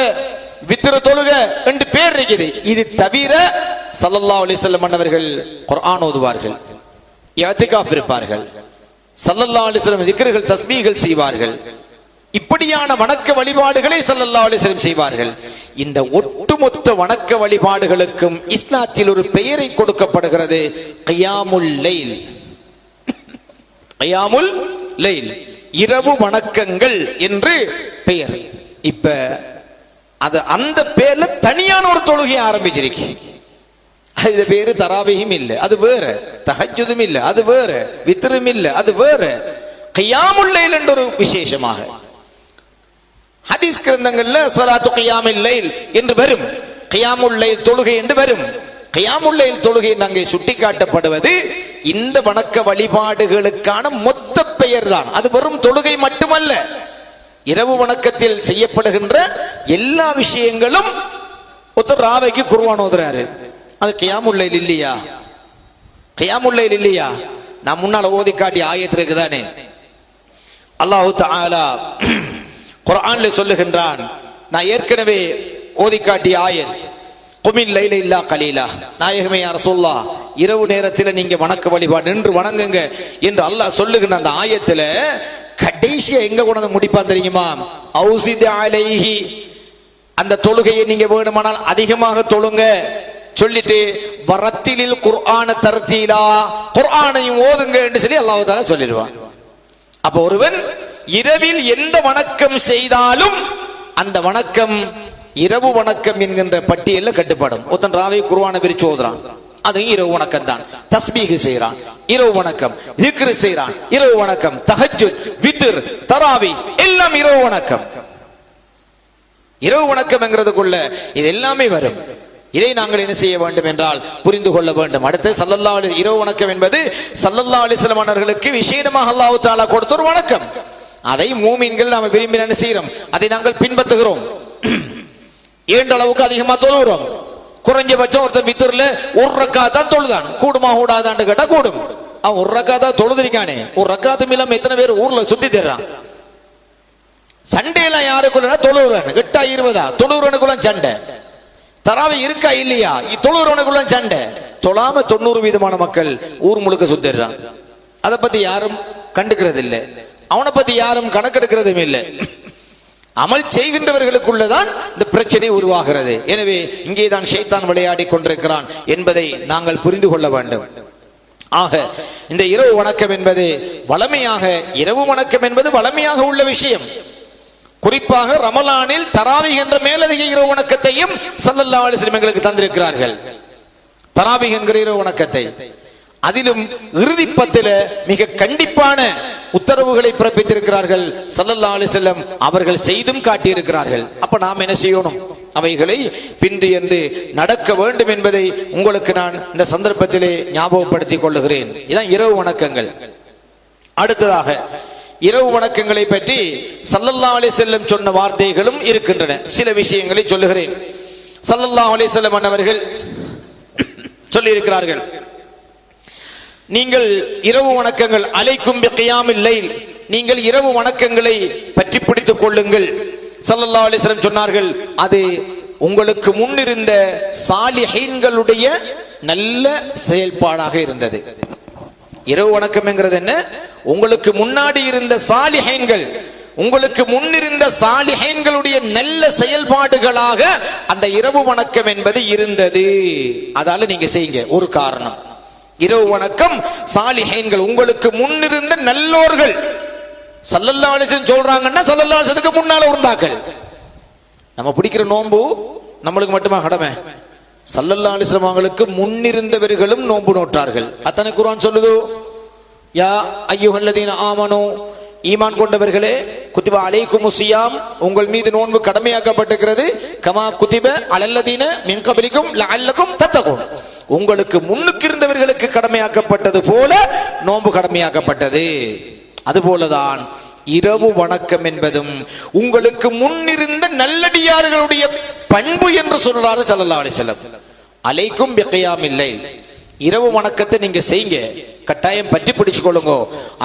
வித்ர் தொழுக என்று பேர் இருக்குது. இது தவிர ஸல்லல்லாஹு அலைஹி வஸல்லம் மன்னவர்கள் குர்ஆன் ஓதுவார்கள், இஅ்திகாஃப் இருப்பார்கள், ஸல்லல்லாஹு அலைஹி வஸல்லம் திக்ர்கள் தஸ்பீஹ்கள் செய்வார்கள். இப்படியான வணக்க வழிபாடுகளை ஸல்லல்லாஹு அலைஹி வஸல்லம் செய்வார்கள். இந்த ஒட்டுமொத்த வணக்க வழிபாடுகளுக்கும் இஸ்லாத்தில் ஒரு பெயரை கொடுக்கப்படுகிறது, கியாமுல் லைல். கியாமுல் லைல், இரவு வணக்கங்கள் என்று பெயர். இப்ப அது அந்த பேர்ல தனியான ஒரு தொழுகை ஆரம்பிச்சிருக்கு. அது பேரு தராவீஹும் இல்ல, அது வேற. தஹஜ்ஜுதும் இல்ல, அது வேற. வித்ரும் இல்ல, அது வேற. கியாமுல் லைல் என்ற ஒரு விசேஷமாக ஹதீஸ் கிரந்தங்கள்ல ஸலாத்து கியாமுல் லைல் என்று வரும், கியாமுல் லைல் தொழுகை என்று வரும். கியாமுல் லைல் தொழுகை அங்கே சுட்டிக்காட்டப்படுவது இந்த வணக்க வழிபாடுகளுக்கான மொத்த பெயர் தான். அது வெறும் தொழுகை மட்டுமல்ல, இரவு வணக்கத்தில் செய்யப்படுகின்ற எல்லா விஷயங்களும். ஒருத்தர் ராவைக்கு குர்ஆன் ஓதுறாரு, அது கியாமுல் லைல் இல்லையா? கியாமுல் லைல் இல்லையா? நான் முன்னால ஓதி காட்டி ஆயத்து இருக்குதானே, அல்லாஹ் தஆலா குர்ஆன்ல சொல்லுகின்றான். நான் ஏற்கனவே ஓதி காட்டிய ஆயத், குமில் லைல இல்லா கலீலா. நாயகமே யா ரசூலுல்லாஹ், இரவு நேரத்தில் நீங்க வணக்க வழிபாடு நின்று வணங்குங்க என்று அல்லாஹ் சொல்லுகின்ற அந்த ஆயத்துல கடைசியா எங்க கொண்டு முடிப்பான் தெரியுமா? ஔஸித் அலைஹி, அந்த தொழுகையை நீங்க வேணுமானால் அதிகமாக தொழுங்க சொல்லிட்டு வரத்திலில் குர்ஆன தர்தீலா, குர்ஆனையும் ஓதுங்க என்று சொல்லி அல்லாஹ் தஆலா சொல்லிடுவான். அப்ப ஒருவன் இரவில் எந்த வணக்கம் செய்தாலும் அந்த வணக்கம் இரவு வணக்கம் என்கின்ற பட்டியலில் கட்டுப்படும். ஒருத்தன் ராவை குர்ஆனை பிரிச்சு ஓதுறான், அது இரவு வணக்கம் தான். தஸ்பீஹ் செய்றான் இரவு வணக்கம், திக்ர் செய்றான் இரவு வணக்கம், தஹஜ்ஜுத், வித்ர், தராவி எல்லாம் இரவு வணக்கம். இரவு வணக்கம் என்கிறதுக்குள்ள இது எல்லாமே வரும். இதை நாங்கள் என்ன செய்ய வேண்டும் என்றால் புரிந்து கொள்ள வேண்டும். அடுத்து ஸல்லல்லாஹு அலைஹி இரவு வணக்கம் என்பது ஸல்லல்லாஹு அலைஹி வஸல்லம் அவர்களுக்கு விசேஷமாக அல்லாஹ் தஆலா கொடுத்த ஒரு வணக்கம். அதை மூமின்கள் நாம விரும்பி என்ன செய்கிறோம், அதை நாங்கள் பின்பற்றுகிறோம். ஏண்ட அளவுக்கு அதிகமா தொழுகிறோம். குறைஞ்சபட்சம் ஒருத்தர் வித்ர்ல ஒரு ரக்காத் தான் தொழுதான், கூடுமா கூடாதான்னு கேட்டா கூடும். அவன் ஒரு ரக்காத் தான் தொழுதிருக்கானே, ஒரு ரக்காத்தும் இல்லாம எத்தனை பேர் ஊர்ல சுத்தி தர்றான். சண்டையெல்லாம் யாருக்குள்ள தொழுகிறன் 8-20 தொழுகிறனுக்குள்ள சண்டை. தராவி இருக்கா இல்லையா, தொழுகிறவனுக்குள்ள சண்டை. தொழாம 90% மக்கள் ஊர் முழுக்க சுத்திடுறான். அதை பத்தி யாரும் கண்டுக்கிறது இல்லை, அவனை பத்தி யாரும் கணக்கெடுக்கிறதும் இல்லை. அமல் செய்கின்றவர்களுக்குள்ளதான் இந்த பிரச்சனை உருவாகிறது. எனவே இங்கேதான் ஷைத்தான் விளையாடி கொண்டிருக்கிறான் என்பதை நாங்கள் புரிந்து கொள்ள வேண்டும். ஆக இந்த இரவு வணக்கம் என்பது வளமையாக, இரவு வணக்கம் என்பது வளமையாக உள்ள விஷயம். குறிப்பாக ரமலானில் தராவிஹ் என்ற மேலதிக இரவு வணக்கத்தையும் ஸல்லல்லாஹு அலைஹி வஸல்லம் எங்களுக்கு தந்திருக்கிறார்கள். தராவிஹ் என்கிற இரவு வணக்கத்தை, அதிலும் இறுதி பத்தில மிக கண்டிப்பான உத்தரவுகளை பிறப்பித்திருக்கிறார்கள் ஸல்லல்லாஹு அலைஹி வஸல்லம் அவர்கள், செய்தும் காட்டியிருக்கிறார்கள். அப்ப நாம் என்ன செய்யணும், அவைகளை பின்று என்று நடக்க வேண்டும் என்பதை உங்களுக்கு நான் இந்த சந்தர்ப்பத்திலே ஞாபகப்படுத்திக் கொள்ளுகிறேன். இதான் இரவு வணக்கங்கள். அடுத்ததாக இரவு வணக்கங்களை பற்றி ஸல்லல்லாஹு அலைஹி வஸல்லம் சொன்ன வார்த்தைகளும் இருக்கின்றன. சில விஷயங்களை சொல்லுகிறேன். ஸல்லல்லாஹு அலைஹி வஸல்லம் அவர்கள் சொல்லி இருக்கிறார்கள், நீங்கள் இரவு வணக்கங்கள் அலைக்கும் பிகியாமில் லைல், நீங்கள் இரவு வணக்கங்களை பற்றி பிடித்துக் கொள்ளுங்கள். ஸல்லல்லாஹு அலைஹி வஸல்லம் சொன்னார்கள், அது உங்களுக்கு முன்னிருந்த சாலிஹீன்களுடைய நல்ல செயல்பாடாக இருந்தது. இரவு வணக்கம் என்கிறது என்ன, உங்களுக்கு முன்னாடி இருந்த சாலிஹீன்கள், உங்களுக்கு முன்னிருந்த சாலிஹீன்களுடைய நல்ல செயல்பாடுகளாக அந்த இரவு வணக்கம் என்பது இருந்தது. அதால நீங்க செய்யுங்க. ஒரு காரணம், இரவு வணக்கம் சாலிஹீன்கள், உங்களுக்கு முன்னிருந்த நல்லோர்கள். ஸல்லல்லாஹு அலைஹி வஸல்லம் சொல்றாங்கன்னா ஸல்லல்லாஹு அலைஹி வஸல்லம் முன்னால இருந்தார்கள். நம்ம பிடிக்கிற நோன்பு நம்மளுக்கு மட்டுமா கடமை? ஸல்லல்லாஹு அலைஹி வஸல்லம் அவங்களுக்கு முன்னிருந்தவர்களும் நோன்பு நோட்டார்கள். அத்தனை குர்ஆன் சொல்லுது, யா அய்யுஹல்லதீன ஆமனூ, ஈமான் கொண்டவர்களே, குத்திப அலைக்குமுஸ் ஸியாம், உங்கள் மீது நோன்பு கடமையாக்கப்பட்டிருக்கிறது, கமா குத்திப அலல்லதீன மின் கப்லிக்கும் லஅல்லகும் தத்தகூன், உங்களுக்கு முன்னுக்கு இருந்தவர்களுக்கு கடமையாக்கப்பட்டது போல நோன்பு கடமையாக்கப்பட்டது. அதுபோலதான் இரவு வணக்கம் என்பதும் உங்களுக்கு முன்னிருந்த நல்லடியார்களுடைய பண்பு என்று சொல்றாரு ஸல்லல்லாஹு அலைஹி வஸல்லம். அலைக்கும் பிகியாமில் லைல், இரவு வணக்கத்தை நீங்க செய்யுங்க, கட்டாயம் பற்றி பிடிச்சு கொள்ளுங்க.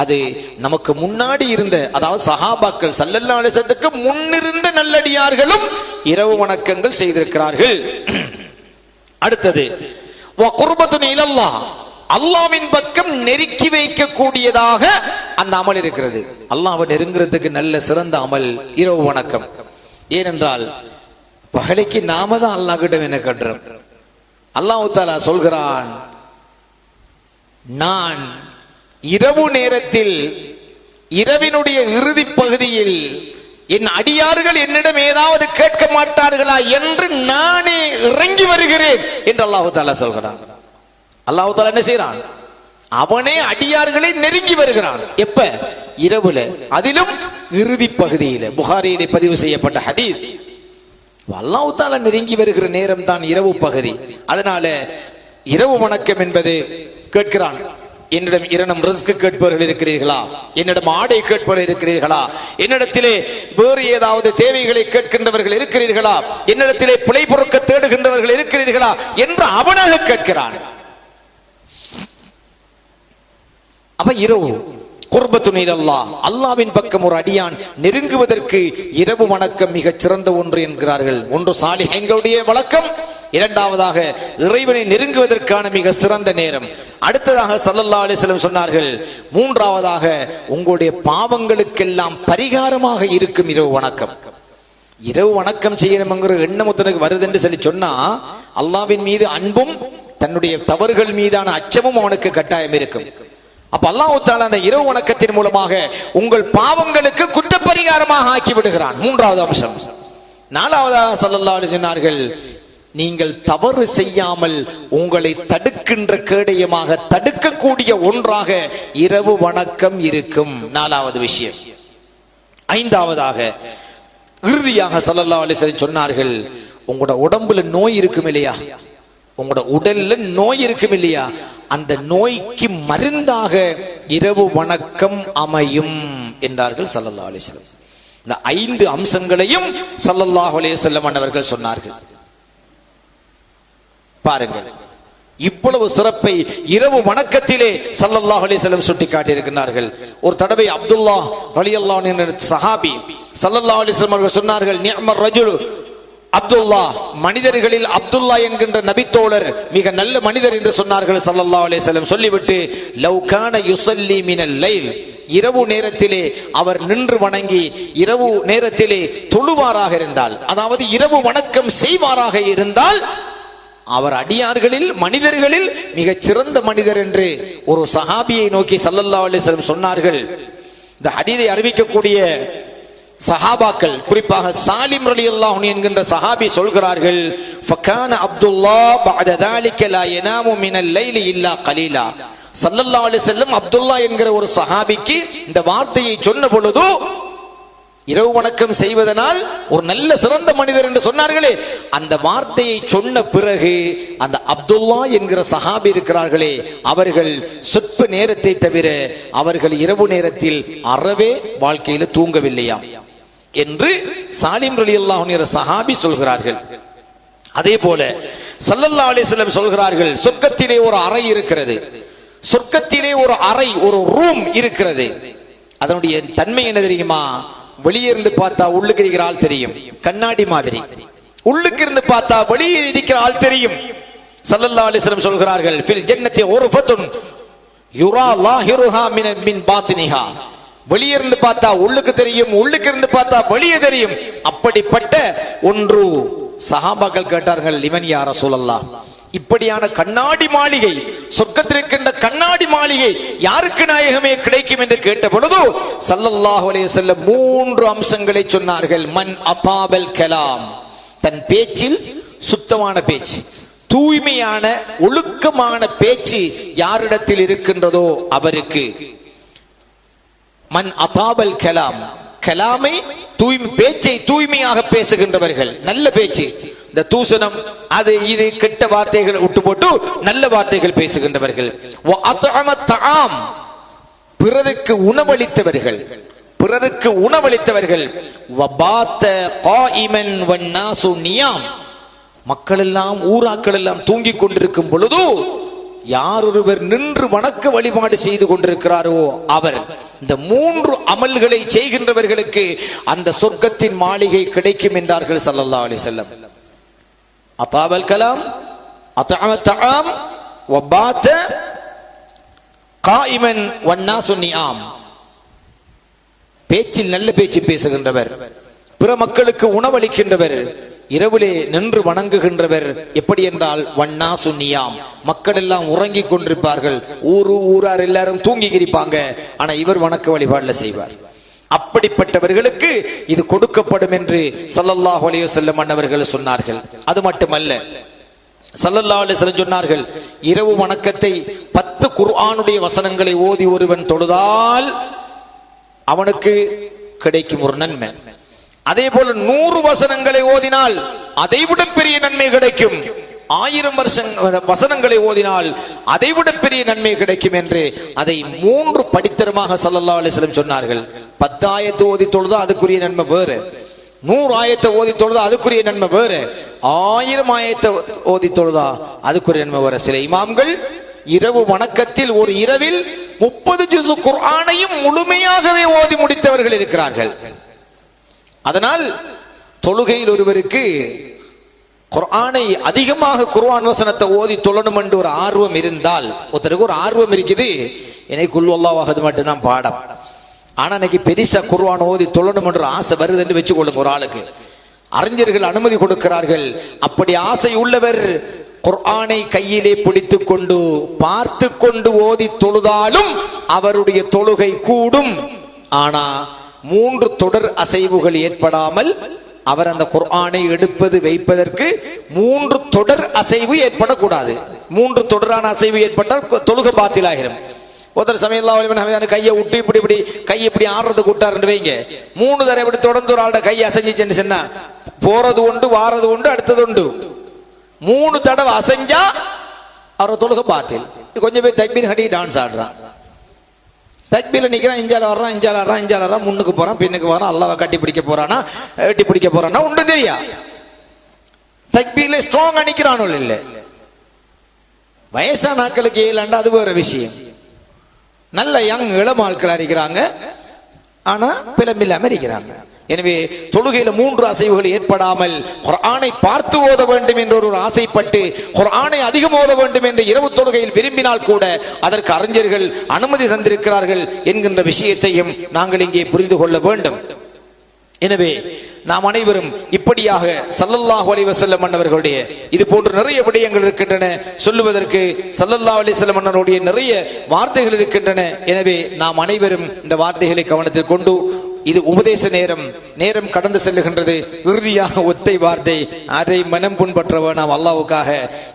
அது நமக்கு முன்னாடி இருந்த, அதாவது சஹாபாக்கள் ஸல்லல்லாஹு அலைஹி வஸல்லத்துக்கு முன்னிருந்த நல்லடியார்களும் இரவு வணக்கங்கள் செய்திருக்கிறார்கள். அடுத்தது வகுர்பத்துன் இலல்லாஹ், அல்லாஹ்வின் பக்கம் நெருக்கி வைக்கக்கூடியதாக அந்த அமல் இருக்கிறது. அல்லாஹ்வை நெருங்குறதுக்கு நல்ல சிறந்த அமல் இரவு வணக்கம். ஏனென்றால் பகலைக்கு நாம தான் அல்லாஹ் கிட்ட என்ன கட்டுறோம். அல்லாஹ் தஆலா சொல்கிறான், நான் இரவு நேரத்தில், இரவினுடைய இறுதி பகுதியில் என் அடியார்கள் என்னிடம் ஏதாவது கேட்க மாட்டார்களா என்று நானே இறங்கி வருகிறேன் என்று அல்லாஹ் தஆலா சொல்கிறான். அல்லாஹ் தஆலா என்ன செய்யறான், அவனே அடியார்களை நெருங்கி வருகிறான். எப்ப? இரவுல, அதிலும் இறுதி பகுதியில. புகாரியிலே பதிவு செய்யப்பட்ட ஹதீஸ். அல்லாஹ் தஆலா நெருங்கி வருகிற நேரம் தான் இரவு பகுதி. அதனால இரவு வணக்கம் என்பது கேட்கிறான், என்னிடம் 2 ரிஸ்க் கேட்பவர்கள் இருக்கிறீர்களா, என்னிடம் ஆடை கேட்பவர்கள் இருக்கிறீர்களா, என்னிடத்திலே வேறு ஏதாவது தேவைகளை கேட்கின்றவர்கள் இருக்கிறீர்களா, என்னிடத்திலே பிழை பொறுக்க தேடுகின்றவர்கள் இருக்கிறீர்களா என்று அவனாக கேட்கிறான். அப்ப இரவு குர்பத்துன் இலல்லாஹ், அல்லாஹ்வின் பக்கம் ஒரு அடியான் நெருங்குவதற்கு இரவு வணக்கம் மிகச் சிறந்த ஒன்று என்கிறார்கள். ஒன்று சாலிஹீன்களுடைய வழக்கம், இரண்டாவதாக இறைவனை நெருங்குவதற்கான மிக சிறந்த நேரம். அடுத்ததாக ஸல்லல்லாஹு அலைஹி வஸல்லம் சொன்னார்கள், மூன்றாவதாக உங்களுடைய பாவங்களுக்கெல்லாம் பரிகாரமாக இருக்கும் இரவு வணக்கம். இரவு வணக்கம் செய்யணும்ங்கிற எண்ணம் ஒருத்தனுக்கு வருது என்று சொல்லி சொன்னா, அல்லாஹ்வின் மீது அன்பும் தன்னுடைய தவறுகள் மீதான அச்சமும் அவனுக்கு கட்டாயம் இருக்கும். அப்ப அல்லாஹ் தஆலா அந்த இரவு வணக்கத்தின் மூலமாக உங்கள் பாவங்களுக்கு குற்றப்பரிகாரமாக ஆக்கி விடுகிறான். மூன்றாவது அம்சம். நாலாவதாக ஸல்லல்லாஹு அலைஹி சொன்னார்கள், நீங்கள் தவறு செய்யாமல் உங்களை தடுக்கின்ற கேடயமாக தடுக்கக்கூடிய ஒன்றாக இரவு வணக்கம் இருக்கும். 4வது விஷயம். 5வதாக இறுதியாக ஸல்லல்லாஹு அலைஹி வஸல்லம் சொன்னார்கள், உங்களோட உடம்புல நோய் இருக்கும் இல்லையா, உங்களோட உடல்ல நோய் இருக்கும் இல்லையா, அந்த நோய்க்கு மருந்தாக இரவு வணக்கம் அமையும் என்றார்கள் ஸல்லல்லாஹு அலைஹி வஸல்லம். இந்த 5 அம்சங்களையும் ஸல்லல்லாஹு அலைஹி வஸல்லம் அவர்கள் சொன்னார்கள். பாருங்கள், இவ்வளவு சிறப்பை இரவு வணக்கத்திலே ஸல்லல்லாஹு அலைஹி வஸல்லம் சுட்டி காட்டியிருக்கிறார்கள். ஒரு தடவை அப்துல்லா ரலியல்லாஹு அன்ஹு என்ற சஹாபி ஸல்லல்லாஹு அலைஹி வஸல்லம் அவர்கள் சொன்னார்கள், நிஅமர் ரஜுல் அப்துல்லா, மனிதர்களில் அப்துல்லா என்கின்ற நபித்தோழர் மிக நல்ல மனிதர் என்று சொன்னார்கள் ஸல்லல்லாஹு அலைஹி வஸல்லம். சொல்லிவிட்டு, லவ் கான யுஸல்லி மினல் லைல், இரவு நேரத்திலே அவர் நின்று வணங்கி இரவு நேரத்திலே தொழுவாராக இருந்தால், அதாவது இரவு வணக்கம் செய்வாராக இருந்தால், அவர் அடியார்களில் மனிதர்களில் மிகச் சிறந்த மனிதர் என்று ஒரு சஹாபியை நோக்கி ஸல்லல்லாஹு அலைஹி வஸல்லம் சொன்னார்கள். இந்த ஹதீஸை அறிவிக்கக்கூடிய சஹாபாக்கள், குறிப்பாக சாலிம் ரலியல்லாஹு அன்ஹு என்கின்ற சஹாபி சொல்கிறார்கள், ஃபகான அப்துல்லா பஅத ذلك لا ينام من الليل الا قليلا. ஸல்லல்லாஹு அலைஹி வஸல்லம் அப்துல்லா என்கிற ஒரு சஹாபிக்கு இந்த வார்த்தையை சொன்ன பொழுது, இரவு வணக்கம் செய்வதனால் ஒரு நல்ல சிறந்த மனிதர் என்று சொன்னார்களே, அந்த வார்த்தையை சொன்ன பிறகு அந்த அப்துல்லா என்கிற சஹாபி இருக்கிறார்களே, அவர்கள் சொற்ப நேரத்தை தவிர அவர்கள் இரவு நேரத்தில் அறவே வாழ்க்கையில தூங்கவில்லையாம் என்று சாலிம் ரலியல்லாஹு அன்ஹு சஹாபி சொல்கிறார்கள். அதே போல ஸல்லல்லாஹு அலைஹி வஸல்லம் சொல்கிறார்கள், சொர்க்கத்திலே ஒரு அறை இருக்கிறது, சொர்க்கத்திலே ஒரு அறை, ஒரு ரூம் இருக்கிறது. அதனுடைய தன்மை என்ன தெரியுமா? வெளியே இருந்து பார்த்தா உள்ளுக்கு இருக்கிற ஆள் தெரியும், கண்ணாடி மாதிரி. உள்ளுக்கு இருந்து பார்த்தா வெளியே இருக்கிற ஆள் தெரியும். ஸல்லல்லாஹு அலைஹி வஸல்லம் சொல்கிறார்கள், ஃபில் ஜன்னத்தி குர்ஃபத்துன் யுரா லாஹிருஹா மின் பாத்தினிஹா. வெளியே இருந்து பார்த்தா உள்ளுக்கு தெரியும், உள்ளுக்கு இருந்து பார்த்தா வெளியே தெரியும். அப்படிப்பட்ட ஒன்று. சஹாபாக்கள் கேட்டார்கள், லிமன் யா ரசூலல்லாஹ், இப்படியான கண்ணாடி மாளிகை, சொர்க்கத்திற்கின்ற கண்ணாடி மாளிகை யாருக்கு நாயகமே கிடைக்கும் என்று கேட்ட பொழுது ஸல்லல்லாஹு அலைஹி வஸல்லம் 3 அம்சங்களை சொன்னார்கள். மன் அதாபல் கலாம், தன் பேச்சில் சுத்தமான பேச்சு, தூய்மையான ஒழுக்கமான பேச்சு யாரிடத்தில் இருக்கின்றதோ அவருக்கு. மன் அதாபல் கலாம், கலாமை பேச்சை தூய்மையாக பேசுகின்றவர்கள், நல்ல பேச்சு. இந்த தூசணம் அது இது கெட்ட வார்த்தைகள் விட்டு போட்டு நல்ல வார்த்தைகள் பேசுகின்றவர்கள். பிறருக்கு உணவளித்தவர்கள், பிறருக்கு உணவளித்தவர்கள். மக்கள் எல்லாம், ஊராக்கள் எல்லாம் தூங்கிக் கொண்டிருக்கும் பொழுது யார் ஒருவர் நின்று வணக்க வழிபாடு செய்து கொண்டிருக்கிறாரோ அவர். இந்த 3 அமல்களை செய்கின்றவர்களுக்கு அந்த சொர்க்கத்தின் மாளிகை கிடைக்கும் என்றார்கள் ஸல்லல்லாஹு அலைஹி வஸல்லம். அதாபல் கலாம், அத்அம தஆம், வபாத காயிமன் வன்னாசு நியாம். பேச்சில் நல்ல பேச்சு பேசுகின்றவர், பிற மக்களுக்கு உணவளிக்கின்றவர், இரவிலே நின்று வணங்குகின்றவர். எப்படி என்றால் வன்னாசு நியாம், மக்கள் எல்லாம் உறங்கிக் கொண்டிருப்பார்கள், ஊரார் எல்லாரும் தூங்கி இருப்பாங்க, ஆனா இவர் வணக்க வழிபாடுல செய்வார். அப்படிப்பட்டவர்களுக்கு இது கொடுக்கப்படும் என்று ஸல்லல்லாஹு அலைஹி வஸல்லம் அவர்கள் சொன்னார்கள். அது மட்டுமல்ல, ஸல்லல்லாஹு அலைஹி வஸல்லம் சொன்னார்கள், இரவு வணக்கத்தை 10 குர்ஆனுடைய வசனங்களை ஓதி ஒருவன் தொழுதால் அவனுக்கு கிடைக்கும் ஒரு நன்மை. அதே போல 100 வசனங்களை ஓதினால் அதைவிட பெரிய நன்மை கிடைக்கும். 1000 வசனங்களை ஓதினால் அதைவிட பெரிய நன்மை கிடைக்கும் என்று அதை 3 படித்தரமாக ஸல்லல்லாஹு அலைஹி வஸல்லம் சொன்னார்கள். 10 ஆயத்தை ஓதி தொழுதா அதுக்குரிய நன்மை வேறு, 100 ஆயத்தை ஓதி தொழுதா அதுக்குரிய நன்மை வேறு, 1000 ஆயத்தை ஓதி தொழுதா அதுக்குரிய நன்மை வேறு. சில இமாம்கள் இரவு வணக்கத்தில் ஒரு இரவில் 30 ஜுஸ் குர்ஆனையும் முழுமையாகவே ஓதி முடித்தவர்கள் இருக்கிறார்கள். அதனால் தொழுகையில் ஒருவருக்கு குர்ஆனை அதிகமாக குர்ஆன் வசனத்தை ஓதி தொழணும் என்று ஒரு ஆர்வம் இருந்தால், ஒருத்தருக்கு ஒரு ஆர்வம் இருக்குது, எனக்கு குல் வல்லாஹு அஹத் மட்டும் தான் பாடம், ஆனா இன்னைக்கு பெரிசா குர்ஆன் ஓதி தொழணும் என்ற ஆசை வருது என்று வச்சுக்கொள்ளுங்க. ஒரு ஆளுக்கு அறிஞர்கள் அனுமதி கொடுக்கிறார்கள். அப்படி ஆசை உள்ளவர் குர்ஆனை கையிலே பிடித்துக் கொண்டு பார்த்து கொண்டு ஓதி தொழுதாலும் அவருடைய தொழுகை கூடும். ஆனா 3 தொடர் அசைவுகள் ஏற்படாமல் அவர் அந்த குர்ஆனை எடுப்பது வைப்பதற்கு 3 தொடர் அசைவு ஏற்படக்கூடாது. 3 தொடரான அசைவு ஏற்பட்டால் தொழுகை பாத்திலாகிரும். ஒருத்தர் சமயம் கையை விட்டு இப்படி இப்படி கை இப்படி ஆடுறது கூட்டாருன்னு வைங்க, 3 தடவை இப்படி தொடர்ந்து ஒரு ஆளோட கையை அசைஞ்சிச்சுன்னு சொன்னா போறது உண்டு, வாரது உண்டு, அடுத்தது உண்டு. 3 தடவை அசைஞ்சா அவர் தொழுகை பாத்தில். கொஞ்சம் பேர் தக்பீர் கட்டி டான்ஸ் ஆடுறான், தக்பீர்ல நிக்கிறான், இஞ்சால வர்றான், இஞ்சால வர்றான், இஞ்சால வர்றான், முன்னுக்கு போறான், பின்னுக்கு வரான், அல்லாஹ்வை கட்டி பிடிக்க போறானா எட்டி பிடிக்க போறானா உண்டு தெரியா. தக்பீர்ல ஸ்ட்ராங்கா நிக்கிறானோ இல்ல. வயசான ஆட்களுக்கு ஏழாண்டா அது வேற விஷயம். நல்ல யங் இளம் ஆட்கள் இருக்கிறாங்க, ஆனா பிளம்பில்லாம இருக்கிறாங்க. எனவே தொழுகையில 3 அசைவுகள் ஏற்படாமல் குர்ஆனை பார்த்து ஓத வேண்டும் என்ற ஒரு ஆசைப்பட்டு குர்ஆனை அதிகம் ஓத வேண்டும் என்று இரவு தொழுகையில் விரும்பினால் கூட அதற்கு அறிஞர்கள் அனுமதி தந்திருக்கிறார்கள் என்கின்ற விஷயத்தையும் நாங்கள் இங்கே புரிந்து கொள்ள வேண்டும். எனவே நாம் அனைவரும் இப்படியாக ஸல்லல்லாஹு அலைஹி வஸல்லம் அன்னவர்களுடைய இது போன்ற நிறைய விடயங்கள் இருக்கின்றன சொல்லுவதற்கு. ஸல்லல்லாஹு அலைஹி வஸல்லம் அன்னவருடைய நிறைய வார்த்தைகள் இருக்கின்றன. எனவே நாம் அனைவரும் இந்த வார்த்தைகளை கவனத்தில் கொண்டு, இது உபதேச நேரம் கடந்து செல்லுகின்றது. இறுதியாக ஒத்தை வார்த்தை, அதை மனம் புண்பற்ற நாம் அல்லாஹ்வுக்காக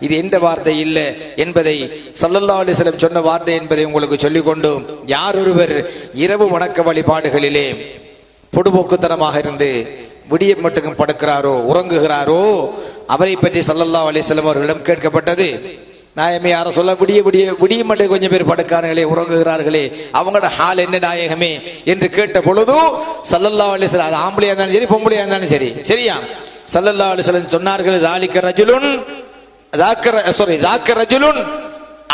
இது எந்த வார்த்தை இல்லை என்பதை ஸல்லல்லாஹு அலைஹி வஸல்லம் சொன்ன வார்த்தை என்பதை உங்களுக்கு சொல்லிக் கொண்டு, யார் ஒருவர் இரவு வணக்க வழிபாடுகளிலே பொடுபோக்குத்தனமாக இருந்து விடிய மட்டும் படுக்கிறாரோ உறங்குகிறாரோ அவரை பற்றி ஸல்லல்லாஹு அலைஹி வஸல்லம் அவர்களிடம் கேட்கப்பட்டது. நாயமே யார சொல்ல விடிய மட்டும் கொஞ்சம் பேர் படுக்கார்களே உறங்குகிறார்களே அவங்களோட ஹால் என்ன நாயகமே என்று கேட்ட பொழுது ஸல்லல்லாஹு அலைஹி வஸல்லம், அது ஆம்பளையா இருந்தாலும் சரி பொம்பளையா இருந்தாலும் சரி, சரியா, ஸல்லல்லாஹு அலைஹி வஸல்லம் சொன்னார்கள், ذاك رجل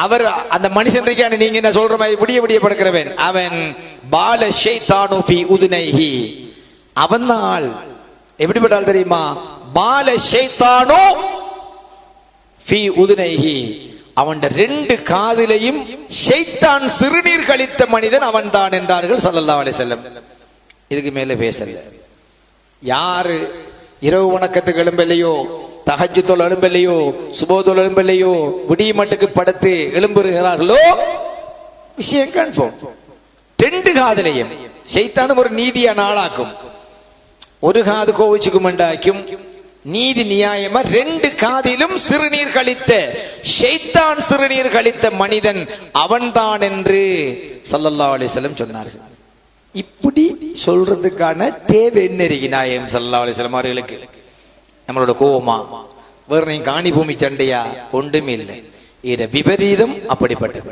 அவர் அந்த மனுஷன் இருக்கானே, நீங்க என்ன சொல்ற மாதிரி விடிய படுக்கிறவன், அவன் பால ஷைத்தானு ஃபீ உதுனைஹி, அவனால் எப்படிப்பட்டால் தெரியுமா, பால ஷைத்தானு ஃபீ உதுனைஹி, அவன் 2 காதிலையும் ஷைத்தான் சிறுநீர் கழித்த மனிதன் அவன் தான் என்றார்கள் ஸல்லல்லாஹு அலைஹி வஸல்லம். இதுக்கு மேல பேசல. யாரு இரவு வணக்கத்துக்கு எழும்பலையோ, தஹஜ்ஜுத் எழும்பலையோ, சுபஹ் எழும்பலையோ, விடிய மட்டுக்கு படுத்து எழும்புகிறார்களோ விஷயம் கன்ஃபார்ம். 2 காதிலையும் ஷைத்தான் ஒரு நீதியா நாளாக்கும். ஒரு காது கோவிச்சுக்கும் உண்டாக்கும், நீதி நியாயமா 2 காதிலும் சிறுநீர் கழித்த ஷைத்தான் சிறுநீர் கழித்த மனிதன் அவன்தான் என்று ஸல்லல்லாஹு அலைஹி வஸல்லம் சொன்னார்கள். இப்படி சொல்றதுக்கான தேவை என்ன இருக்கு நாயகம் ஸல்லல்லாஹு அலைஹி வஸல்லம் அவர்களுக்கு? நம்மளோட கோபமா, வேற நீ காணி பூமி சண்டையா? ஒன்றுமே இல்லை. இத விபரீதம் அப்படிப்பட்டது.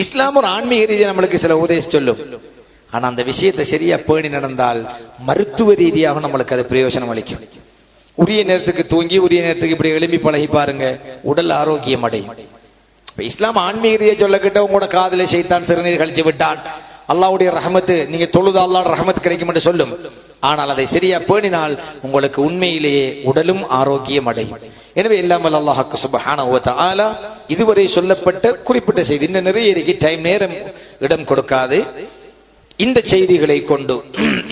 இஸ்லாம் ஒரு ஆன்மீக ரீதியாக நம்மளுக்கு சில உபதேசம் சொல்லும். ஆனா அந்த விஷயத்தை சரியா பேணி நடந்தால் மருத்துவ ரீதியாக நம்மளுக்கு அது பிரயோஜனம் அளிக்கும். உரிய நேரத்துக்கு தூங்கி உரிய நேரத்துக்கு இப்படி எழுப்பி பழகி பாருங்க, உடல் ஆரோக்கியம் அடையும். இஸ்லாம் ஆன்மீக ரீதியாக சொல்லக்கிட்ட உங்களோட காதலை ஷைத்தான் சிறுநீர் கழிச்சு விட்டான், அல்லாஹ்வுடைய ரஹமத்து, நீங்க தொழுது அல்லாஹ்வுடைய ரஹமத் கிடைக்கும் என்று சொல்லும். ஆனால் அதை சரியா பேணினால் உங்களுக்கு உண்மையிலேயே உடலும் ஆரோக்கியம் அடையும். எனவே எல்லாம் வல்ல அல்லாஹ் சுப்ஹானஹு வ தஆலா இதுவரை சொல்லப்பட்ட குறிப்பிட்ட செய்தி, இன்னும் நிறைய இருக்கு, நேரம் இடம் கொடுக்காது. இந்த செய்திகளை கொண்டு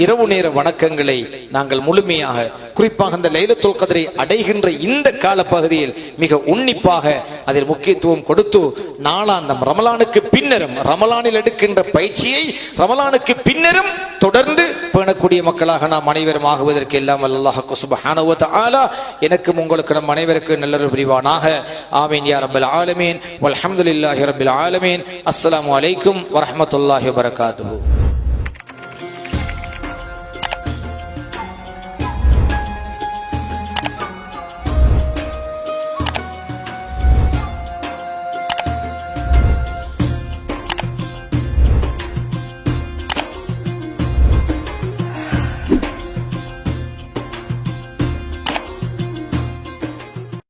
இரவு நேர வணக்கங்களை நாங்கள் முழுமையாக, குறிப்பாக இந்த லைலத்துல் கத்ரை அடைகின்ற இந்த கால பகுதியில் மிக உன்னிப்பாக அதில் முக்கியத்துவம் கொடுத்து, நாளாந்தம் ரமலானுக்கு பின்னரும், ரமலானில் எடுக்கின்ற பயிற்சியை ரமலானுக்கு பின்னரும் தொடர்ந்து பேணக்கூடிய மக்களாக நாம் அனைவரும் ஆகுவதற்கு எல்லாம் அல்லாஹ் சுப்ஹானஹு வ தஆலா எனக்கும் உங்களுக்கு நம் அனைவருக்கு நல்லொரு புரிவானாக. ஆமீன் யா ரப்பல் ஆலமீன். வல்ஹம்துலில்லாஹி ரப்பில் ஆலமீன். அஸ்ஸலாமு அலைக்கும் வரஹ்மத்துல்லாஹி வபரகாத்துஹு.